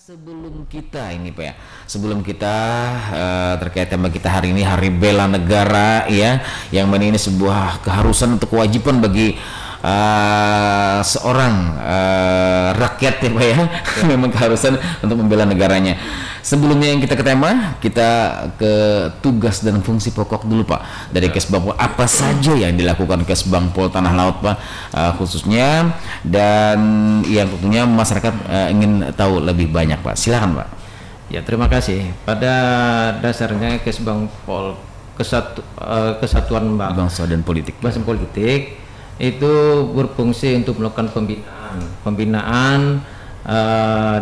Sebelum kita ini Pak ya, sebelum kita terkait tema kita hari ini, Hari Bela Negara ya, yang mana ini sebuah keharusan atau kewajiban bagi seorang rakyat ya Pak ya, memang keharusan untuk membela negaranya. Sebelumnya yang kita ke tema, kita ke tugas dan fungsi pokok dulu Pak dari Kesbangpol. Apa saja yang dilakukan Kesbangpol Tanah Laut Pak khususnya, dan yang tentunya masyarakat ingin tahu lebih banyak Pak. Silakan Pak. Ya, terima kasih. Pada dasarnya Kesbangpol Kesatuan Bangsa dan Politik itu berfungsi untuk melakukan pembinaan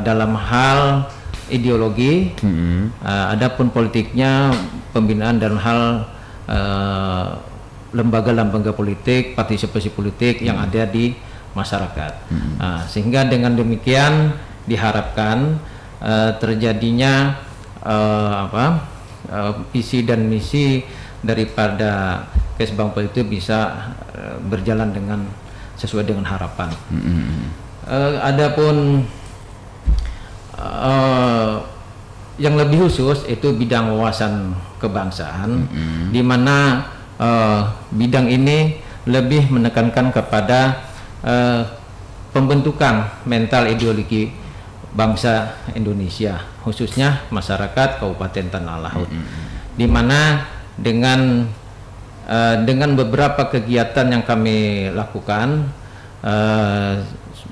dalam hal ideologi, adapun politiknya pembinaan dalam hal lembaga-lembaga politik, partisipasi politik yang ada di masyarakat. Sehingga dengan demikian diharapkan terjadinya visi dan misi daripada Kesbangpol itu bisa berjalan dengan sesuai dengan harapan. Adapun yang lebih khusus itu bidang wawasan kebangsaan, di mana bidang ini lebih menekankan kepada pembentukan mental ideologi bangsa Indonesia, khususnya masyarakat Kabupaten Tanah Laut, di mana dengan beberapa kegiatan yang kami lakukan,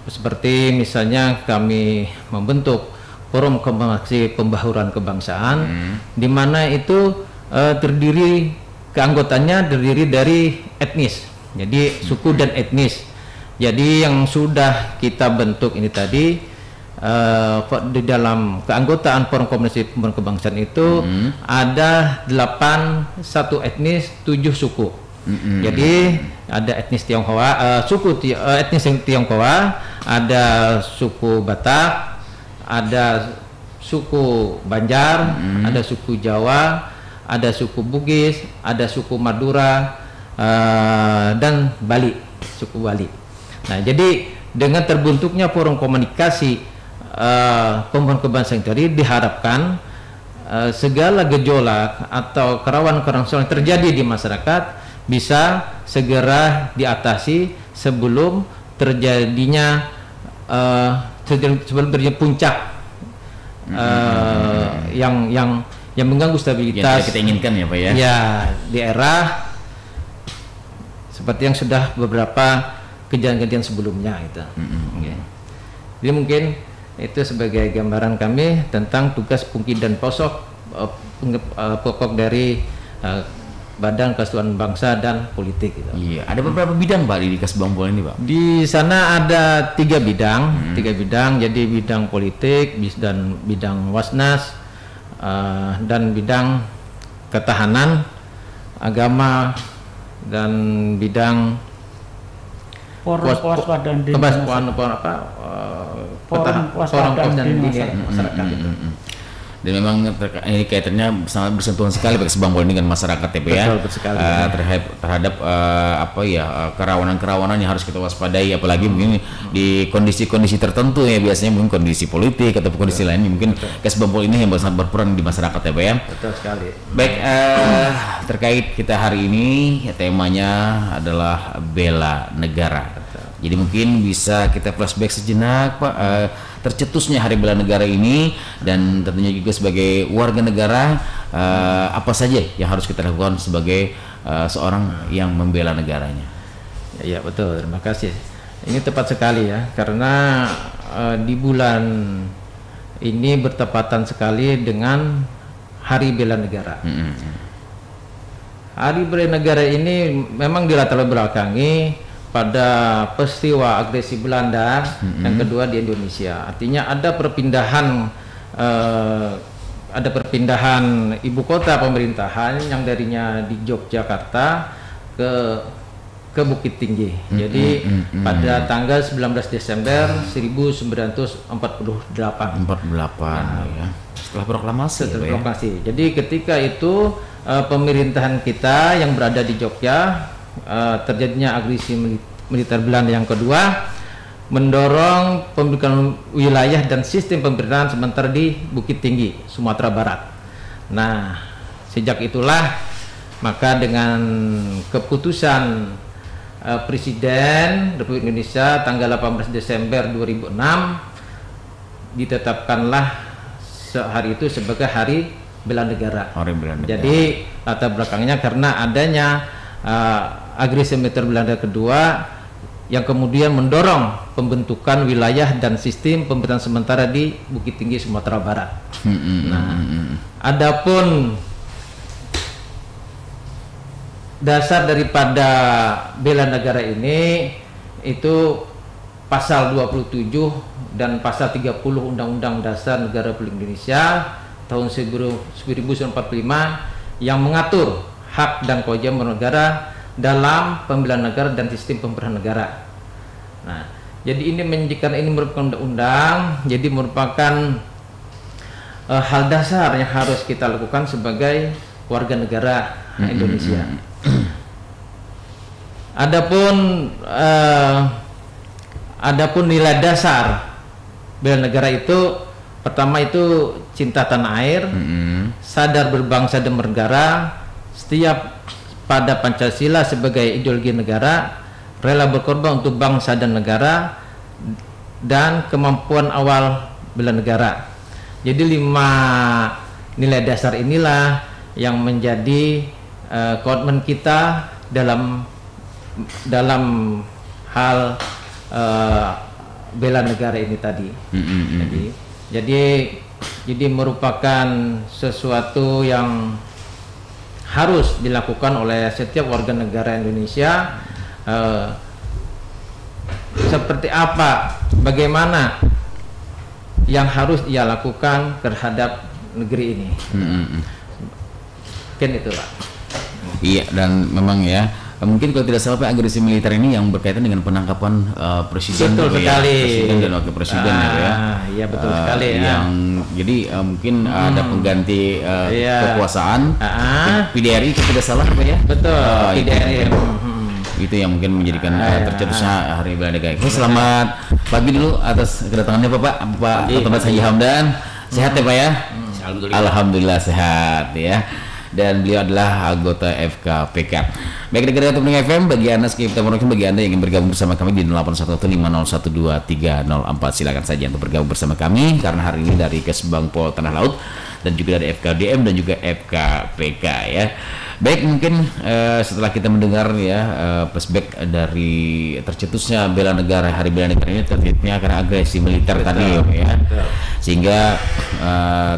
seperti misalnya kami membentuk forum komunikasi pembaharuan kebangsaan, di mana itu keanggotannya terdiri dari etnis, jadi suku dan etnis. Jadi yang sudah kita bentuk ini tadi di dalam keanggotaan forum komunikasi pembaharuan kebangsaan itu ada 8 satu etnis, 7 suku. Jadi ada etnis Tionghoa, etnis Tionghoa, ada suku Batak, ada suku Banjar, ada suku Jawa, ada suku Bugis, ada suku Madura, dan Bali, suku Bali. Nah, jadi dengan terbentuknya forum komunikasi pembaharuan kebangsaan tadi diharapkan segala gejolak atau kerawanan-kerawanan yang terjadi di masyarakat bisa segera diatasi sebelum terjadinya puncak yang mengganggu stabilitas yang kita inginkan ya Pak ya. Ya, di era seperti yang sudah beberapa kejadian-kejadian sebelumnya itu. Okay. Jadi mungkin itu sebagai gambaran kami tentang tugas, fungsi dan pokok dari Badan Kesatuan Bangsa dan Politik gitu. Iya, ada beberapa bidang Pak di Kesbangpol ini Pak. Di sana ada 3 bidang, jadi bidang politik, dan bidang wasnas, dan bidang ketahanan, agama, dan bidang kewaspadaan dini masyarakat. Dan memang ini kaitannya sangat bersentuhan sekali Pak Kesbangpol ini dengan masyarakat ya Pak ya. Terhadap kerawanan-kerawanan yang harus kita waspadai, apalagi mungkin di kondisi-kondisi tertentu ya, biasanya mungkin kondisi politik atau kondisi lain, mungkin Kesbangpol ini yang sangat berperan di masyarakat ya Pak ya. Betul sekali. Baik, terkait kita hari ini ya, temanya adalah bela negara. Jadi mungkin bisa kita flashback sejenak Pak, tercetusnya Hari Bela Negara ini, dan tentunya juga sebagai warga negara apa saja yang harus kita lakukan sebagai seorang yang membela negaranya. Ya, betul, terima kasih. Ini tepat sekali ya, karena di bulan ini bertepatan sekali dengan Hari Bela Negara. Hari Bela Negara ini memang dilatar belakangi pada peristiwa agresi Belanda yang kedua di Indonesia. Artinya ada perpindahan ibu kota pemerintahan yang darinya di Yogyakarta ke Bukit Tinggi. Jadi pada tanggal 19 Desember 1948. Ya. Setelah proklamasi. Jadi ketika itu pemerintahan kita yang berada di Jogja, terjadinya agresi militer Belanda yang kedua, mendorong pembentukan wilayah dan sistem pemerintahan sementara di Bukit Tinggi, Sumatera Barat. Nah, sejak itulah maka dengan keputusan Presiden Republik Indonesia tanggal 18 Desember 2006 ditetapkanlah hari itu sebagai Hari Bela Negara. Hari Bela Negara. Jadi latar belakangnya karena adanya agresi militer Belanda kedua yang kemudian mendorong pembentukan wilayah dan sistem pemerintahan sementara di Bukit Tinggi Sumatera Barat. Adapun dasar daripada bela negara ini itu pasal 27 dan pasal 30 Undang-Undang Dasar Negara Republik Indonesia tahun 1945 yang mengatur hak dan kewajiban negara dalam pembelaan negara dan sistem pemerintahan negara. Nah, jadi ini menjadikan ini merupakan undang-undang, jadi merupakan hal dasar yang harus kita lakukan sebagai warga negara Indonesia. Adapun nilai dasar bela negara itu pertama itu cinta tanah air, sadar berbangsa dan bernegara, setiap pada Pancasila sebagai ideologi negara, rela berkorban untuk bangsa dan negara, dan kemampuan awal bela negara. Jadi 5 nilai dasar inilah yang menjadi komitmen kita dalam hal bela negara ini tadi. Jadi merupakan sesuatu yang harus dilakukan oleh setiap warga negara Indonesia. Seperti apa, bagaimana yang harus ia lakukan terhadap negeri ini. Mungkin itu, Pak. Iya, dan memang ya mungkin kalau tidak salah Pak, agresi militer ini yang berkaitan dengan penangkapan presiden, betul sekali. Presiden dan wakil presiden ya. Iya betul sekali ya. Yang jadi mungkin ada pengganti kekuasaan PDRI kalau tidak salah Pak ya. Betul, PDRI. Itu yang mungkin menjadikan tercetusnya Hari Bela Negara. Oke, selamat pagi dulu atas kedatangannya Pak Otomas Haji Hamdan. Sehat ya Pak ya? Alhamdulillah sehat ya. Dan beliau adalah anggota FKPK. Baik, negara Pendengar FM, bagi Anda bagi Anda yang ingin bergabung bersama kami di 811501234, silakan saja untuk bergabung bersama kami karena hari ini dari Kesbang Pol Tanah Laut dan juga dari FKDM dan juga FKPK ya. Baik, mungkin setelah kita mendengar ya flashback dari tercetusnya bela negara, Hari Bela Negara ini terjadinya karena agresi militer tadi ya. Sehingga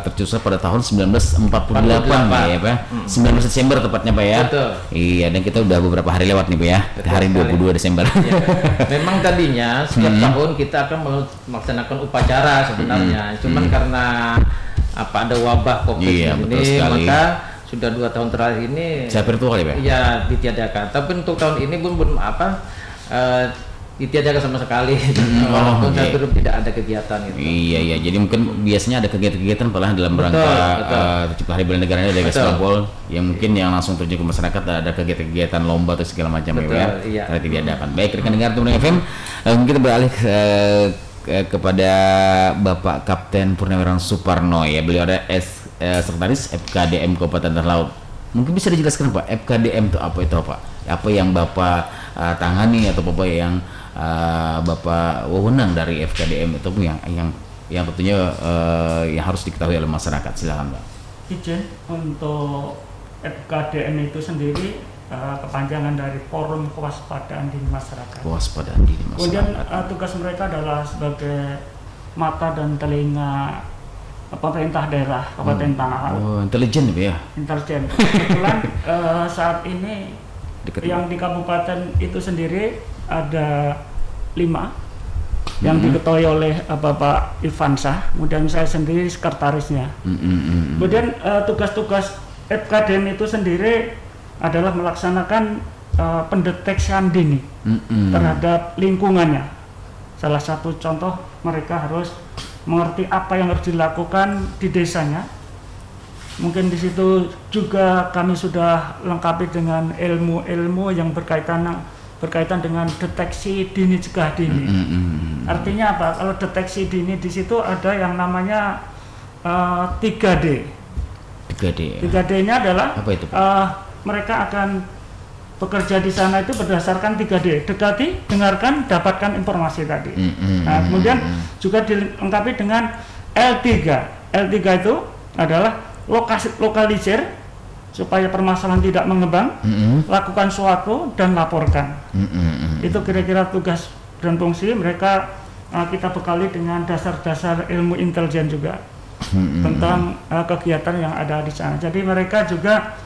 tercetusnya pada tahun 1948 ya Pak. 19 Desember tepatnya Pak ya. Betul. Iya, dan kita udah beberapa hari lewat nih Pak ya. Hari 22 Desember. Ya. Memang tadinya setiap tahun kita akan melaksanakan upacara sebenarnya. Cuman karena ada wabah Covid ini, maka sudah 2 tahun terakhir ini saya virtual ya Pak? Iya, ditiadakan. Tapi untuk tahun ini belum ditiadakan sama sekali. Walaupun tidak ada kegiatan gitu. Iya. Jadi mungkin biasanya ada kegiatan-kegiatan malah dalam rangka tercipta Hari Bela Negara ini dari Kesbangpol yang mungkin yang langsung terjun ke masyarakat, ada kegiatan-kegiatan lomba atau segala macam ya. Karena diadakan. Baik, rekan dengar Pendengar FM, kita beralih kepada Bapak Kapten Purnawirawan Suparno ya. Beliau ada Sekretaris FKDM Kabupaten Tanah Laut. Mungkin bisa dijelaskan Pak, FKDM itu apa Pak? Apa yang Bapak tangani atau Bapak yang Bapak wewenang dari FKDM itu yang tentunya yang harus diketahui oleh masyarakat. Silakan Pak. Izin, untuk FKDM itu sendiri kepanjangan dari Forum Kewaspadaan Dini Masyarakat. Kewaspadaan Dini Masyarakat. Kemudian tugas mereka adalah sebagai mata dan telinga pemerintah daerah Kabupaten Tanah Laut. Oh, intelijen ya? Intelijen. Kebetulan saat ini yang di kabupaten itu sendiri ada 5 yang diketuai oleh Bapak Ivansa, kemudian saya sendiri sekretarisnya. Kemudian tugas-tugas FKDM itu sendiri adalah melaksanakan pendeteksian dini terhadap lingkungannya. Salah satu contoh, mereka harus mengerti apa yang harus dilakukan di desanya. Mungkin di situ juga kami sudah lengkapi dengan ilmu-ilmu yang berkaitan berkaitan dengan deteksi dini cegah dini. Artinya apa? Kalau deteksi dini di situ ada yang namanya 3D. 3D-nya adalah apa itu, Pak? Mereka akan bekerja di sana itu berdasarkan 3D. Dekati, dengarkan, dapatkan informasi tadi. Nah, kemudian juga dilengkapi dengan L3. L3 itu adalah lokalisir supaya permasalahan tidak mengembang, lakukan suatu dan laporkan. Itu kira-kira tugas dan fungsi mereka. Kita bekali dengan dasar-dasar ilmu intelijen juga tentang kegiatan yang ada di sana. Jadi mereka juga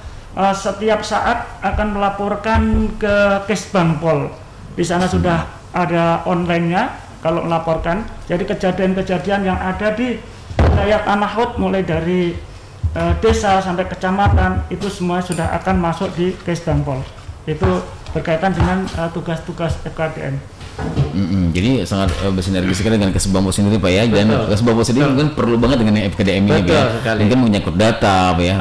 setiap saat akan melaporkan ke Kesbangpol. Di sana sudah ada online-nya kalau melaporkan. Jadi kejadian-kejadian yang ada di wilayah Tanah Laut mulai dari desa sampai kecamatan itu semua sudah akan masuk di Kesbangpol. Itu berkaitan dengan tugas-tugas FKDM. Jadi sangat bersinergi sekali dengan Kesbangpol sendiri, Pak ya. Dan Kesbangpol sendiri mungkin perlu banget dengan FKDM ini, Pak. Mungkin menyangkut data, Pak ya.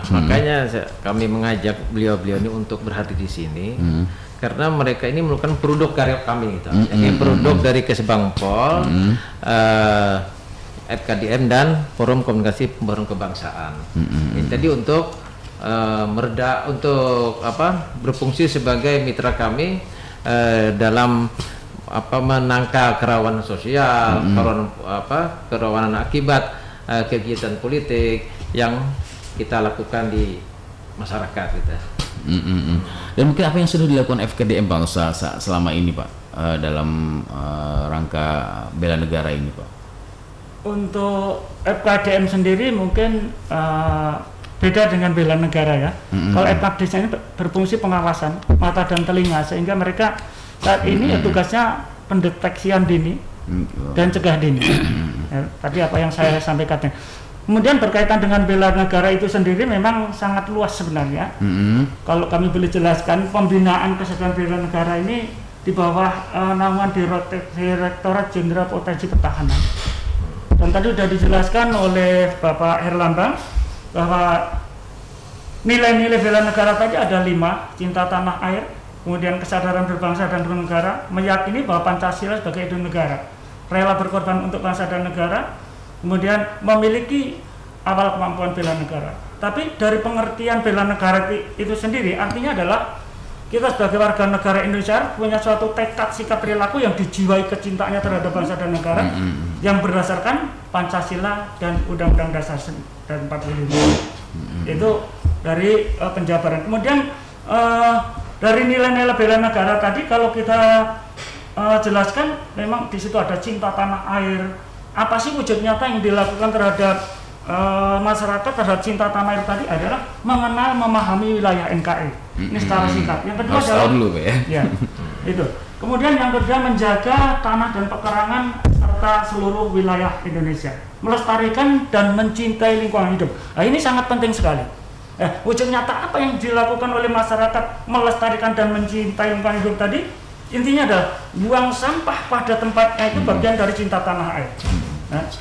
Makanya kami mengajak beliau-beliau ini untuk berhati di sini. Karena mereka ini merupakan produk karya kami gitu. Jadi produk dari Kesbangpol, FKDM dan Forum Komunikasi Pembaruan Kebangsaan. Ini tadi untuk berfungsi sebagai mitra kami dalam menangkal kerawanan sosial, kerawanan akibat kegiatan politik yang kita lakukan di masyarakat gitu. Dan mungkin apa yang sudah dilakukan FKDM, Pak, selama ini, Pak, dalam rangka bela negara ini, Pak? Untuk FKDM sendiri mungkin beda dengan bela negara ya. Kalau FKDM ini berfungsi pengawasan mata dan telinga, sehingga mereka saat ini tugasnya pendeteksian dini dan cegah dini. Tadi apa yang saya sampaikan. Kemudian berkaitan dengan bela negara itu sendiri memang sangat luas sebenarnya. Kalau kami boleh jelaskan, pembinaan kesadaran bela negara ini di bawah naungan Direktorat Jenderal Potensi Pertahanan. Dan tadi sudah dijelaskan oleh Bapak Herlambang bahwa nilai-nilai bela negara tadi ada 5: cinta tanah air, kemudian kesadaran berbangsa dan bernegara, meyakini bahwa Pancasila sebagai idul negara, rela berkorban untuk bangsa dan negara, kemudian memiliki awal kemampuan bela negara. Tapi dari pengertian bela negara itu sendiri artinya adalah kita sebagai warga negara Indonesia punya suatu tekad, sikap, perilaku yang dijiwai kecintaannya terhadap bangsa dan negara yang berdasarkan Pancasila dan Undang-Undang Dasar 45. Itu dari penjabaran. Kemudian dari nilai-nilai bela negara tadi kalau kita jelaskan, memang di situ ada cinta tanah air. Apa sih wujud nyata yang dilakukan terhadap masyarakat terhadap cinta tanah air tadi adalah mengenal, memahami wilayah NKRI. Ini secara singkat. Yang kedua adalah ya, itu. Kemudian yang kedua menjaga tanah dan pekarangan serta seluruh wilayah Indonesia, melestarikan dan mencintai lingkungan hidup. Nah, ini sangat penting sekali. Wujud nyata apa yang dilakukan oleh masyarakat melestarikan dan mencintai lingkungan hidup tadi? Intinya adalah buang sampah pada tempatnya, itu bagian dari cinta tanah air.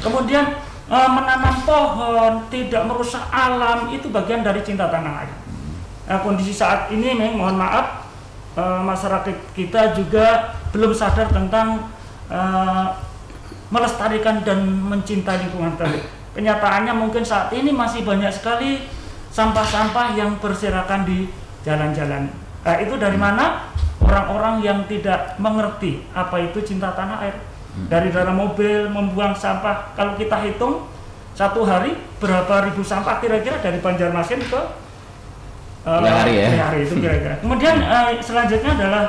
Kemudian menanam pohon, tidak merusak alam, itu bagian dari cinta tanah air. Kondisi saat ini mohon maaf, masyarakat kita juga belum sadar tentang melestarikan dan mencintai lingkungan tadi. Kenyataannya mungkin saat ini masih banyak sekali sampah-sampah yang berserakan di jalan-jalan. Itu dari mana? Orang-orang yang tidak mengerti apa itu cinta tanah air. Dari dalam mobil membuang sampah, kalau kita hitung satu hari berapa ribu sampah kira-kira dari Banjarmasin ke hari itu kira-kira. Kemudian selanjutnya adalah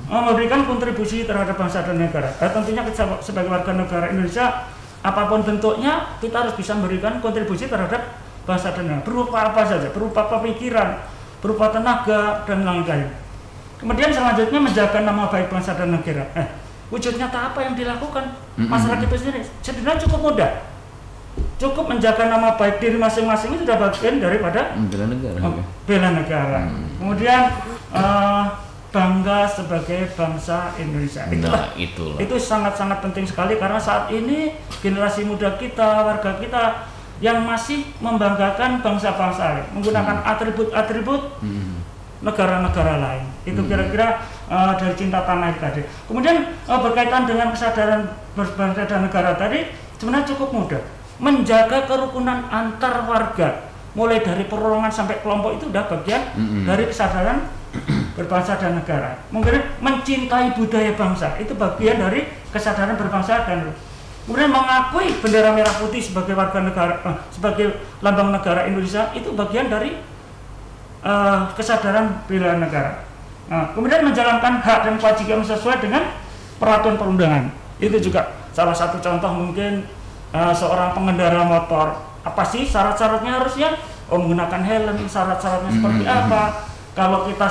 memberikan kontribusi terhadap bangsa dan negara. Tentunya kita sebagai warga negara Indonesia, apapun bentuknya kita harus bisa memberikan kontribusi terhadap bangsa dan negara. Berupa apa saja, berupa pemikiran, berupa tenaga dan lain-lain. Kemudian selanjutnya menjaga nama baik bangsa dan negara. Wujud nyata apa yang dilakukan masyarakat itu sendiri? Sebenarnya cukup mudah. Cukup menjaga nama baik diri masing-masing itu sudah bagian daripada bela negara. Kemudian bangga sebagai bangsa Indonesia. Itu sangat-sangat penting sekali karena saat ini generasi muda kita, warga kita yang masih membanggakan bangsa-bangsa lain, menggunakan atribut-atribut negara-negara lain. Itu kira-kira dari cinta tanah itu tadi. Kemudian berkaitan dengan kesadaran berbangsa dan negara tadi, sebenarnya cukup mudah. Menjaga kerukunan antar warga, mulai dari perorangan sampai kelompok itu udah bagian dari kesadaran berbangsa dan negara. Mungkin mencintai budaya bangsa itu bagian dari kesadaran berbangsa dan kemudian mengakui bendera merah putih sebagai warga negara, sebagai lambang negara Indonesia itu bagian dari kesadaran bela negara. Kemudian menjalankan hak dan kewajiban sesuai dengan peraturan perundangan. Itu juga salah satu contoh mungkin seorang pengendara motor. Apa sih syarat-syaratnya harusnya? Menggunakan helm, syarat-syaratnya seperti apa? Kalau kita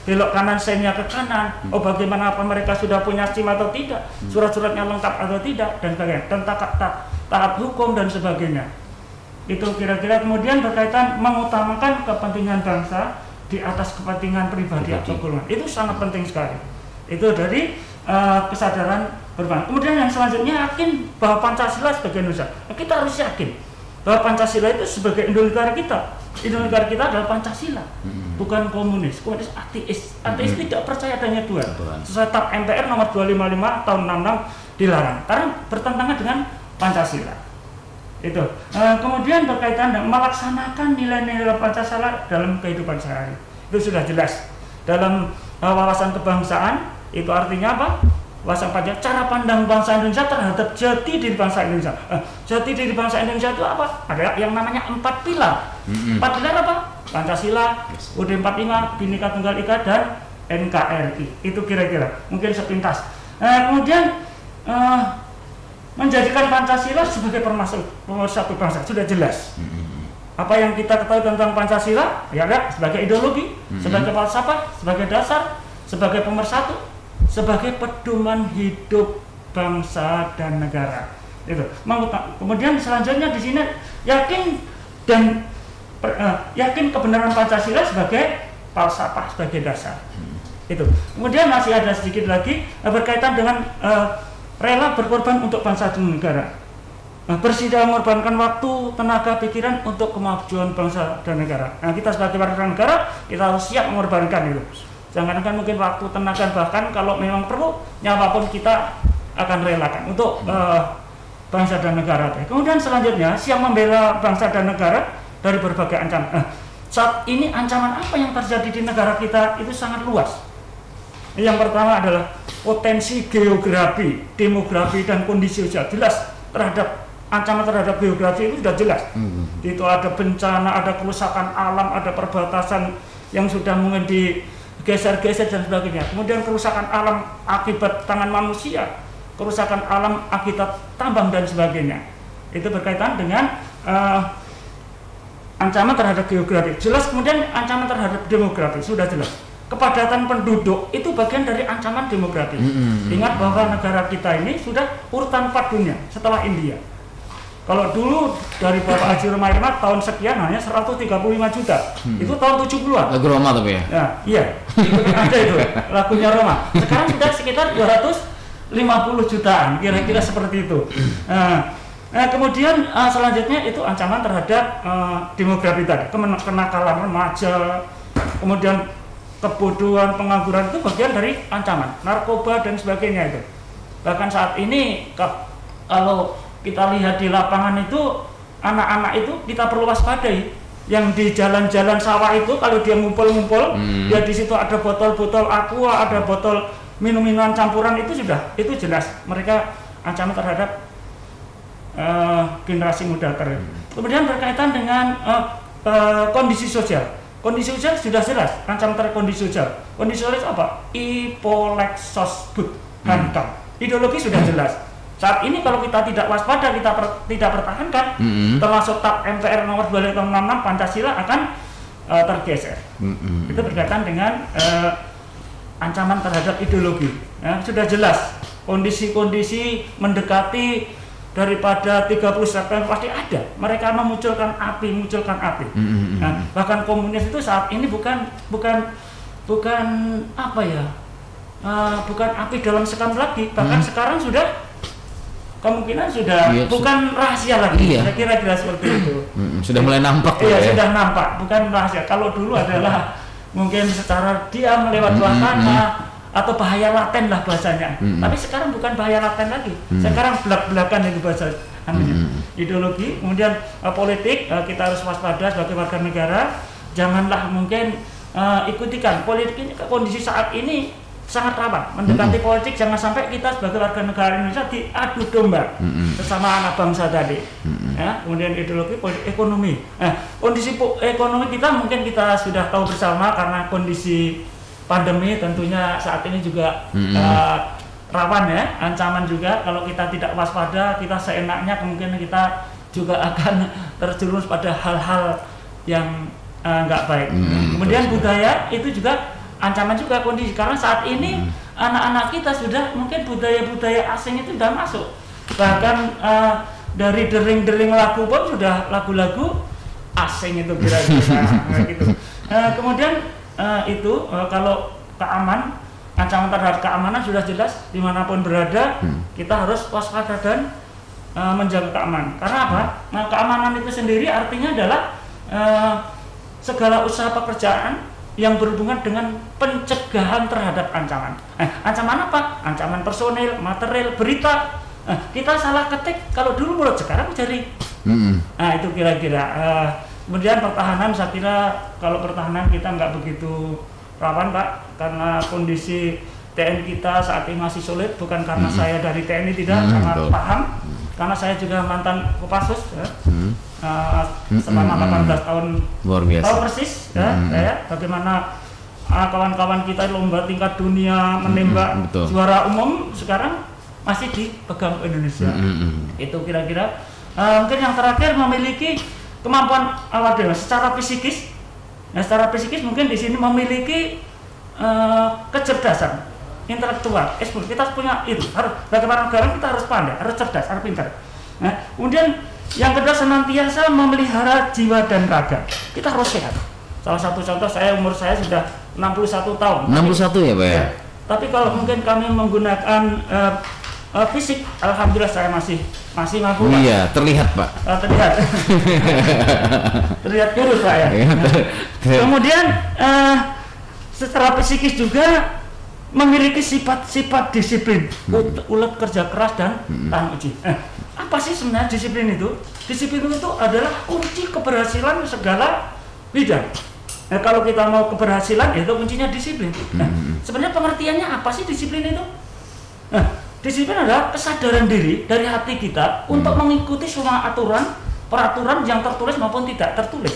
belok kanan, sennya ke kanan, bagaimana, apa mereka sudah punya SIM atau tidak, surat-suratnya lengkap atau tidak, dan sebagainya, dan taat hukum dan sebagainya. Itu kira-kira. Kemudian berkaitan mengutamakan kepentingan bangsa di atas kepentingan pribadi atau golongan. Itu sangat penting sekali. Itu dari kesadaran berbangsa. Kemudian yang selanjutnya, yakin bahwa Pancasila sebagai Indonesia. Kita harus yakin bahwa Pancasila itu sebagai Indonegara kita. Indonegara kita adalah Pancasila, bukan komunis. Komunis ateis. Ateis tidak percaya adanya Tuhan. Sesuai TAP MPR nomor 255 tahun 66 dilarang karena bertentangan dengan Pancasila. Itu. Kemudian berkaitan dengan melaksanakan nilai-nilai Pancasila dalam kehidupan sehari. Itu sudah jelas. Dalam wawasan kebangsaan itu artinya apa? Wawasan Pancasila, cara pandang bangsa Indonesia terhadap jati diri bangsa Indonesia. Jati diri bangsa Indonesia itu apa? Ada yang namanya 4 pilar. 4 pilar apa? Pancasila, UUD 45, Bhinneka Tunggal Ika, dan NKRI. Itu kira-kira. Mungkin sepintas. Kemudian menjadikan Pancasila sebagai pemersatu bangsa sudah jelas. Apa yang kita ketahui tentang Pancasila? Ya ada sebagai ideologi, sebagai falsafah, sebagai dasar, sebagai pemersatu, sebagai pedoman hidup bangsa dan negara. Itu. Kemudian selanjutnya di sini yakin kebenaran Pancasila sebagai falsafah, sebagai dasar. Itu. Kemudian masih ada sedikit lagi berkaitan dengan rela berkorban untuk bangsa dan negara. Bersedia mengorbankan waktu, tenaga, pikiran untuk kemajuan bangsa dan negara. Kita sebagai warga negara, kita harus siap mengorbankan itu. Jangan-jangan mungkin waktu, tenaga, bahkan kalau memang perlu nyawa pun kita akan relakan untuk bangsa dan negara. Kemudian selanjutnya siap membela bangsa dan negara dari berbagai ancaman. Saat ini ancaman apa yang terjadi di negara kita itu sangat luas. Yang pertama adalah potensi geografi, demografi, dan kondisi sosial. Jelas terhadap ancaman terhadap geografi itu sudah jelas. Itu ada bencana, ada kerusakan alam, ada perbatasan yang sudah mungkin geser-geser dan sebagainya. Kemudian kerusakan alam akibat tangan manusia, kerusakan alam akibat tambang dan sebagainya. Itu berkaitan dengan ancaman terhadap geografi. Jelas. Kemudian ancaman terhadap demografi sudah jelas. Kepadatan penduduk itu bagian dari ancaman demografi. Ingat bahwa negara kita ini sudah urutan 4 dunia setelah India. Kalau dulu dari Bapak Haji Roma Irama tahun sekian hanya 135 juta. Itu tahun 70-an. Lagu Roma tapi ya? Ya, iya. Itu ada itu lagunya Roma. Sekarang sudah sekitar 250 jutaan, kira-kira seperti itu. Kemudian selanjutnya itu ancaman terhadap demografi tadi, kenakalan remaja, kemudian kebodohan, pengangguran itu bagian dari ancaman, narkoba dan sebagainya itu. Bahkan saat ini kalau kita lihat di lapangan itu anak-anak itu kita perlu waspadai. Yang di jalan-jalan sawah itu kalau dia ngumpul-ngumpul, dia di situ ada botol-botol aqua, ada botol minum-minuman campuran, itu jelas mereka ancaman terhadap generasi muda terus. Kemudian berkaitan dengan kondisi sosial. Kondisi sosial sudah jelas ancaman terhadap kondisi sosial. Kondisi sosial apa? Ipolexosbud hantam. Ideologi sudah jelas. Saat ini kalau kita tidak waspada, kita tidak pertahankan, termasuk TAP MPR nomor 266 Pancasila akan tergeser. Itu berkaitan dengan ancaman terhadap ideologi. Ya, sudah jelas kondisi-kondisi mendekati daripada 30 September pasti ada. Mereka memunculkan api, Nah, bahkan komunis itu saat ini bukan apa ya? Bukan api dalam sekam lagi, bahkan sekarang sudah kemungkinan sudah bukan rahasia lagi. Saya kira-kira seperti itu. Sudah mulai nampak. Iya, sudah nampak, bukan rahasia. Kalau dulu adalah mungkin secara diam lewat bawah tanah atau bahaya laten lah bahasanya. Tapi sekarang bukan bahaya laten lagi. Sekarang belak-belakan itu bahasa ideologi. Kemudian politik, kita harus waspada sebagai warga negara. Janganlah mungkin ikutikan politik ini. Kondisi saat ini sangat rawan mendekati politik. Jangan sampai kita sebagai warga negara Indonesia diadu domba sesama anak bangsa tadi. Ya, kemudian ideologi, politik, ekonomi. Kondisi ekonomi kita mungkin kita sudah tahu bersama karena kondisi pandemi tentunya saat ini juga rawan ya, ancaman juga. Kalau kita tidak waspada, kita seenaknya kemungkinan kita juga akan terjerumus pada hal-hal yang nggak baik. Kemudian budaya itu juga ancaman juga kondisi, karena saat ini anak-anak kita sudah mungkin budaya-budaya asing itu sudah masuk. Bahkan dari dering-dering lagu pun sudah lagu-lagu asing itu kira-kira gitu. Kemudian kalau ancaman terhadap keamanan sudah jelas, dimanapun berada kita harus waspada dan menjaga keamanan. Karena apa? Nah, keamanan itu sendiri artinya adalah segala usaha pekerjaan yang berhubungan dengan pencegahan terhadap ancaman. Ancaman apa? Ancaman personil, material, berita. Kita salah ketik kalau dulu mulut, sekarang jari. Nah, itu kira-kira. Kemudian pertahanan, saya kira kalau pertahanan kita nggak begitu rawan, Pak, karena kondisi TNI kita saat ini masih sulit. Bukan karena saya dari TNI, tidak, sangat paham. Karena saya juga mantan Kopassus, ya. Selama 18 tahun. Luar biasa. Tahu persis, ya, bagaimana kawan-kawan kita lomba tingkat dunia menembak juara umum sekarang masih dipegang Indonesia. Itu kira-kira. Mungkin yang terakhir memiliki kemampuan awal dewa secara psikis. Nah, secara psikis mungkin di sini memiliki kecerdasan intelektual. Kita punya itu. Harus bagaimana negara kita harus pandai, harus cerdas, harus pintar. Nah, kemudian yang kedua senantiasa memelihara jiwa dan raga. Kita harus sehat. Salah satu contoh umur saya sudah 61 tahun. 61 ya, Pak ya? Tapi kalau mungkin kami menggunakan fisik, alhamdulillah saya masih mampu. Iya, terlihat, Pak. Terlihat. Terlihat kurus, Pak ya. Kemudian secara psikis juga memiliki sifat-sifat disiplin, ulet, kerja keras dan tahan uji. Apa sih sebenarnya disiplin itu? Disiplin itu adalah kunci keberhasilan segala bidang. Nah, kalau kita mau keberhasilan, itu kuncinya disiplin. Nah, sebenarnya pengertiannya apa sih disiplin itu? Nah, disiplin adalah kesadaran diri dari hati kita untuk mengikuti semua aturan, peraturan yang tertulis maupun tidak tertulis.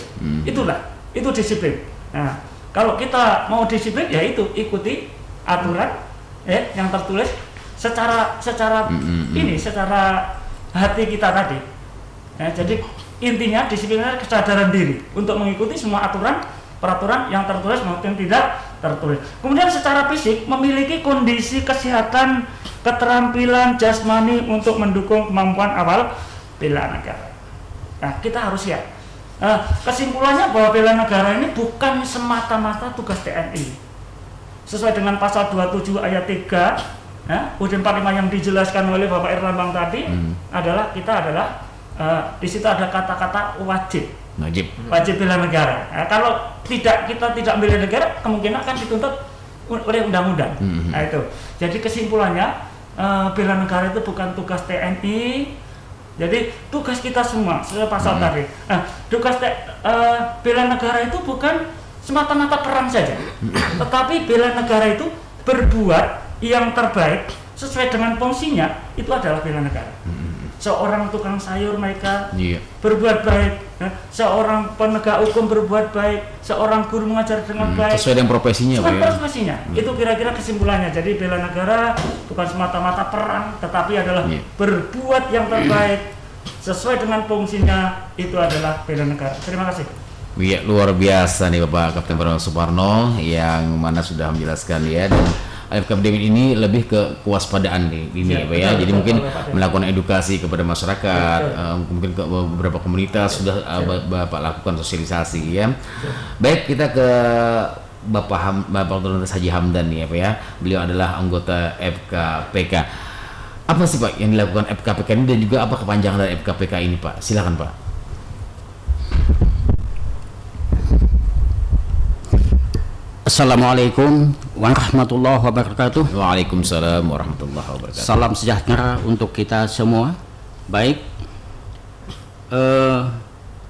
Itu disiplin. Nah, kalau kita mau disiplin, ya itu ikuti aturan yang tertulis secara hati kita tadi. Jadi intinya disiplin adalah kesadaran diri untuk mengikuti semua aturan, peraturan yang tertulis maupun tidak tertulis. Kemudian secara fisik memiliki kondisi kesehatan, keterampilan jasmani untuk mendukung kemampuan awal bela negara. Nah, kita harus siap. Kesimpulannya bahwa bela negara ini bukan semata-mata tugas TNI. Sesuai dengan pasal 27 ayat 3 UUD 45 yang dijelaskan oleh Bapak Erlambang tadi, adalah di situ ada kata-kata wajib bela negara. Kalau kita tidak bela negara, kemungkinan akan dituntut oleh undang-undang. Nah, itu. Jadi kesimpulannya, bela negara itu bukan tugas TNI. Jadi tugas kita semua sesuai pasal tadi. Tugas bela negara itu bukan semata-mata perang saja, tetapi bela negara itu berbuat yang terbaik sesuai dengan fungsinya, itu adalah bela negara. Seorang tukang sayur mereka berbuat baik, seorang penegak hukum berbuat baik, seorang guru mengajar dengan baik sesuai dengan profesinya, Pak. Profesinya. Itu kira-kira kesimpulannya. Jadi bela negara bukan semata-mata perang, tetapi adalah berbuat yang terbaik sesuai dengan fungsinya, itu adalah bela negara. Terima kasih. Iya, luar biasa nih Bapak Kapten Purnawirawan Suparno yang mana sudah menjelaskan ya, dan FKPD ini lebih ke kewaspadaan ini ya, Pak ya. Jadi mungkin melakukan edukasi kepada masyarakat, mungkin ke beberapa komunitas sudah Bapak lakukan sosialisasi ya. Baik, kita ke Bapak Dr. Haji Hamdan nih ya, Pak ya. Beliau adalah anggota FKPK. Apa sih Pak yang dilakukan FKPK ini dan juga apa kepanjangan dari FKPK ini, Pak? Silakan Pak. Assalamualaikum warahmatullahi wabarakatuh. Waalaikumsalam warahmatullahi wabarakatuh. Salam sejahtera untuk kita semua. Baik,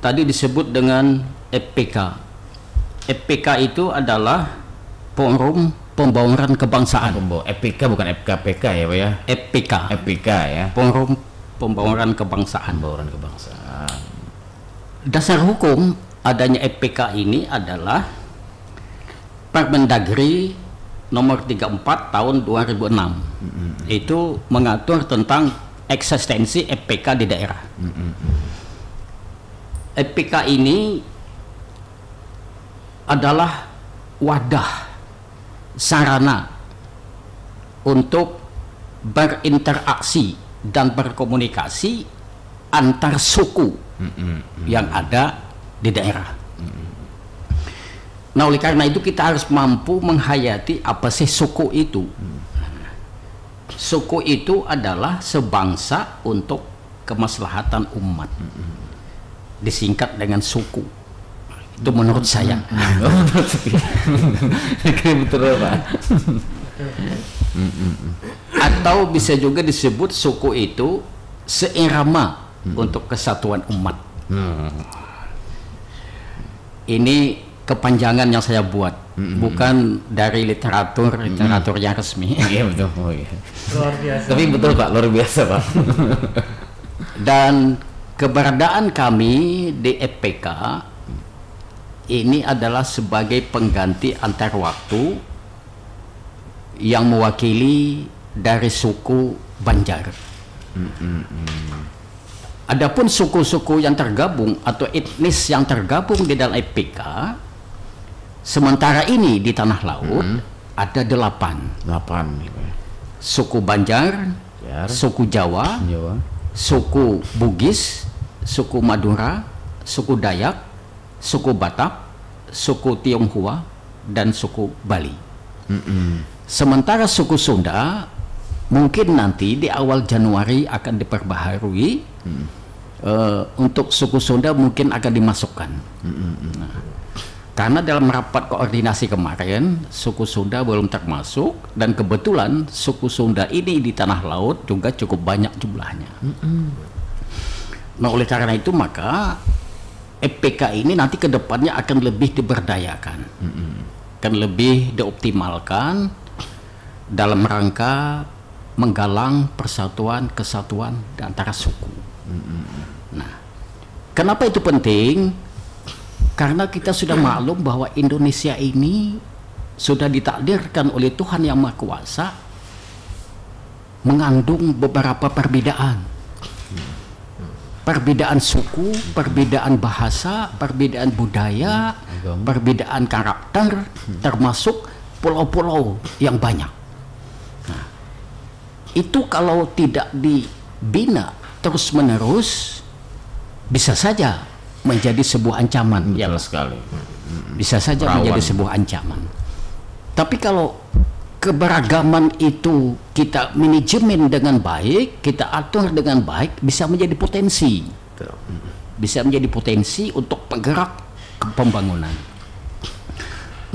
tadi disebut dengan FPK. FPK itu adalah Forum Pembauran Kebangsaan. FPK bukan FKPK ya Pak ya? FPK. FPK ya. Forum Pembauran Kebangsaan. Pembauran kebangsaan. Dasar hukum adanya FPK ini adalah Permendagri nomor 34 tahun 2006. Itu mengatur tentang eksistensi FPK di daerah. FPK ini adalah wadah sarana untuk berinteraksi dan berkomunikasi antar suku yang ada di daerah. Nah, oleh karena itu kita harus mampu menghayati apa sih suku itu. Suku itu adalah sebangsa untuk kemaslahatan umat. Disingkat dengan suku. Itu menurut saya. Betul Pak. Atau bisa juga disebut suku itu seirama untuk kesatuan umat. Ini kepanjangan yang saya buat, bukan dari literatur yang resmi. Iya betul. Oh, iya. Luar biasa. Tapi betul Pak, luar biasa Pak. Dan keberadaan kami di FPK ini adalah sebagai pengganti antar waktu yang mewakili dari suku Banjar. Adapun suku-suku yang tergabung atau etnis yang tergabung di dalam FPK sementara ini di Tanah Laut ada 8 suku Banjar, suku Jawa, suku Bugis, suku Madura, suku Dayak, suku Batak, suku Tionghoa, dan suku Bali. Sementara suku Sunda mungkin nanti di awal Januari akan diperbaharui. Untuk suku Sunda mungkin akan dimasukkan. Nah, karena dalam rapat koordinasi kemarin suku Sunda belum termasuk, dan kebetulan suku Sunda ini di Tanah Laut juga cukup banyak jumlahnya. Nah, oleh karena itu maka FPK ini nanti ke depannya akan lebih diberdayakan, akan lebih dioptimalkan dalam rangka menggalang persatuan kesatuan di antara suku. Nah, kenapa itu penting? Karena kita sudah maklum bahwa Indonesia ini sudah ditakdirkan oleh Tuhan Yang Maha Kuasa mengandung beberapa perbedaan. Perbedaan suku, perbedaan bahasa, perbedaan budaya, perbedaan karakter, termasuk pulau-pulau yang banyak. Nah, itu kalau tidak dibina terus-menerus bisa saja menjadi sebuah ancaman. Ya sekali. Bisa saja menjadi sebuah ancaman. Tapi kalau keberagaman itu kita manajemen dengan baik, kita atur dengan baik, bisa menjadi potensi. Bisa menjadi potensi untuk penggerak pembangunan.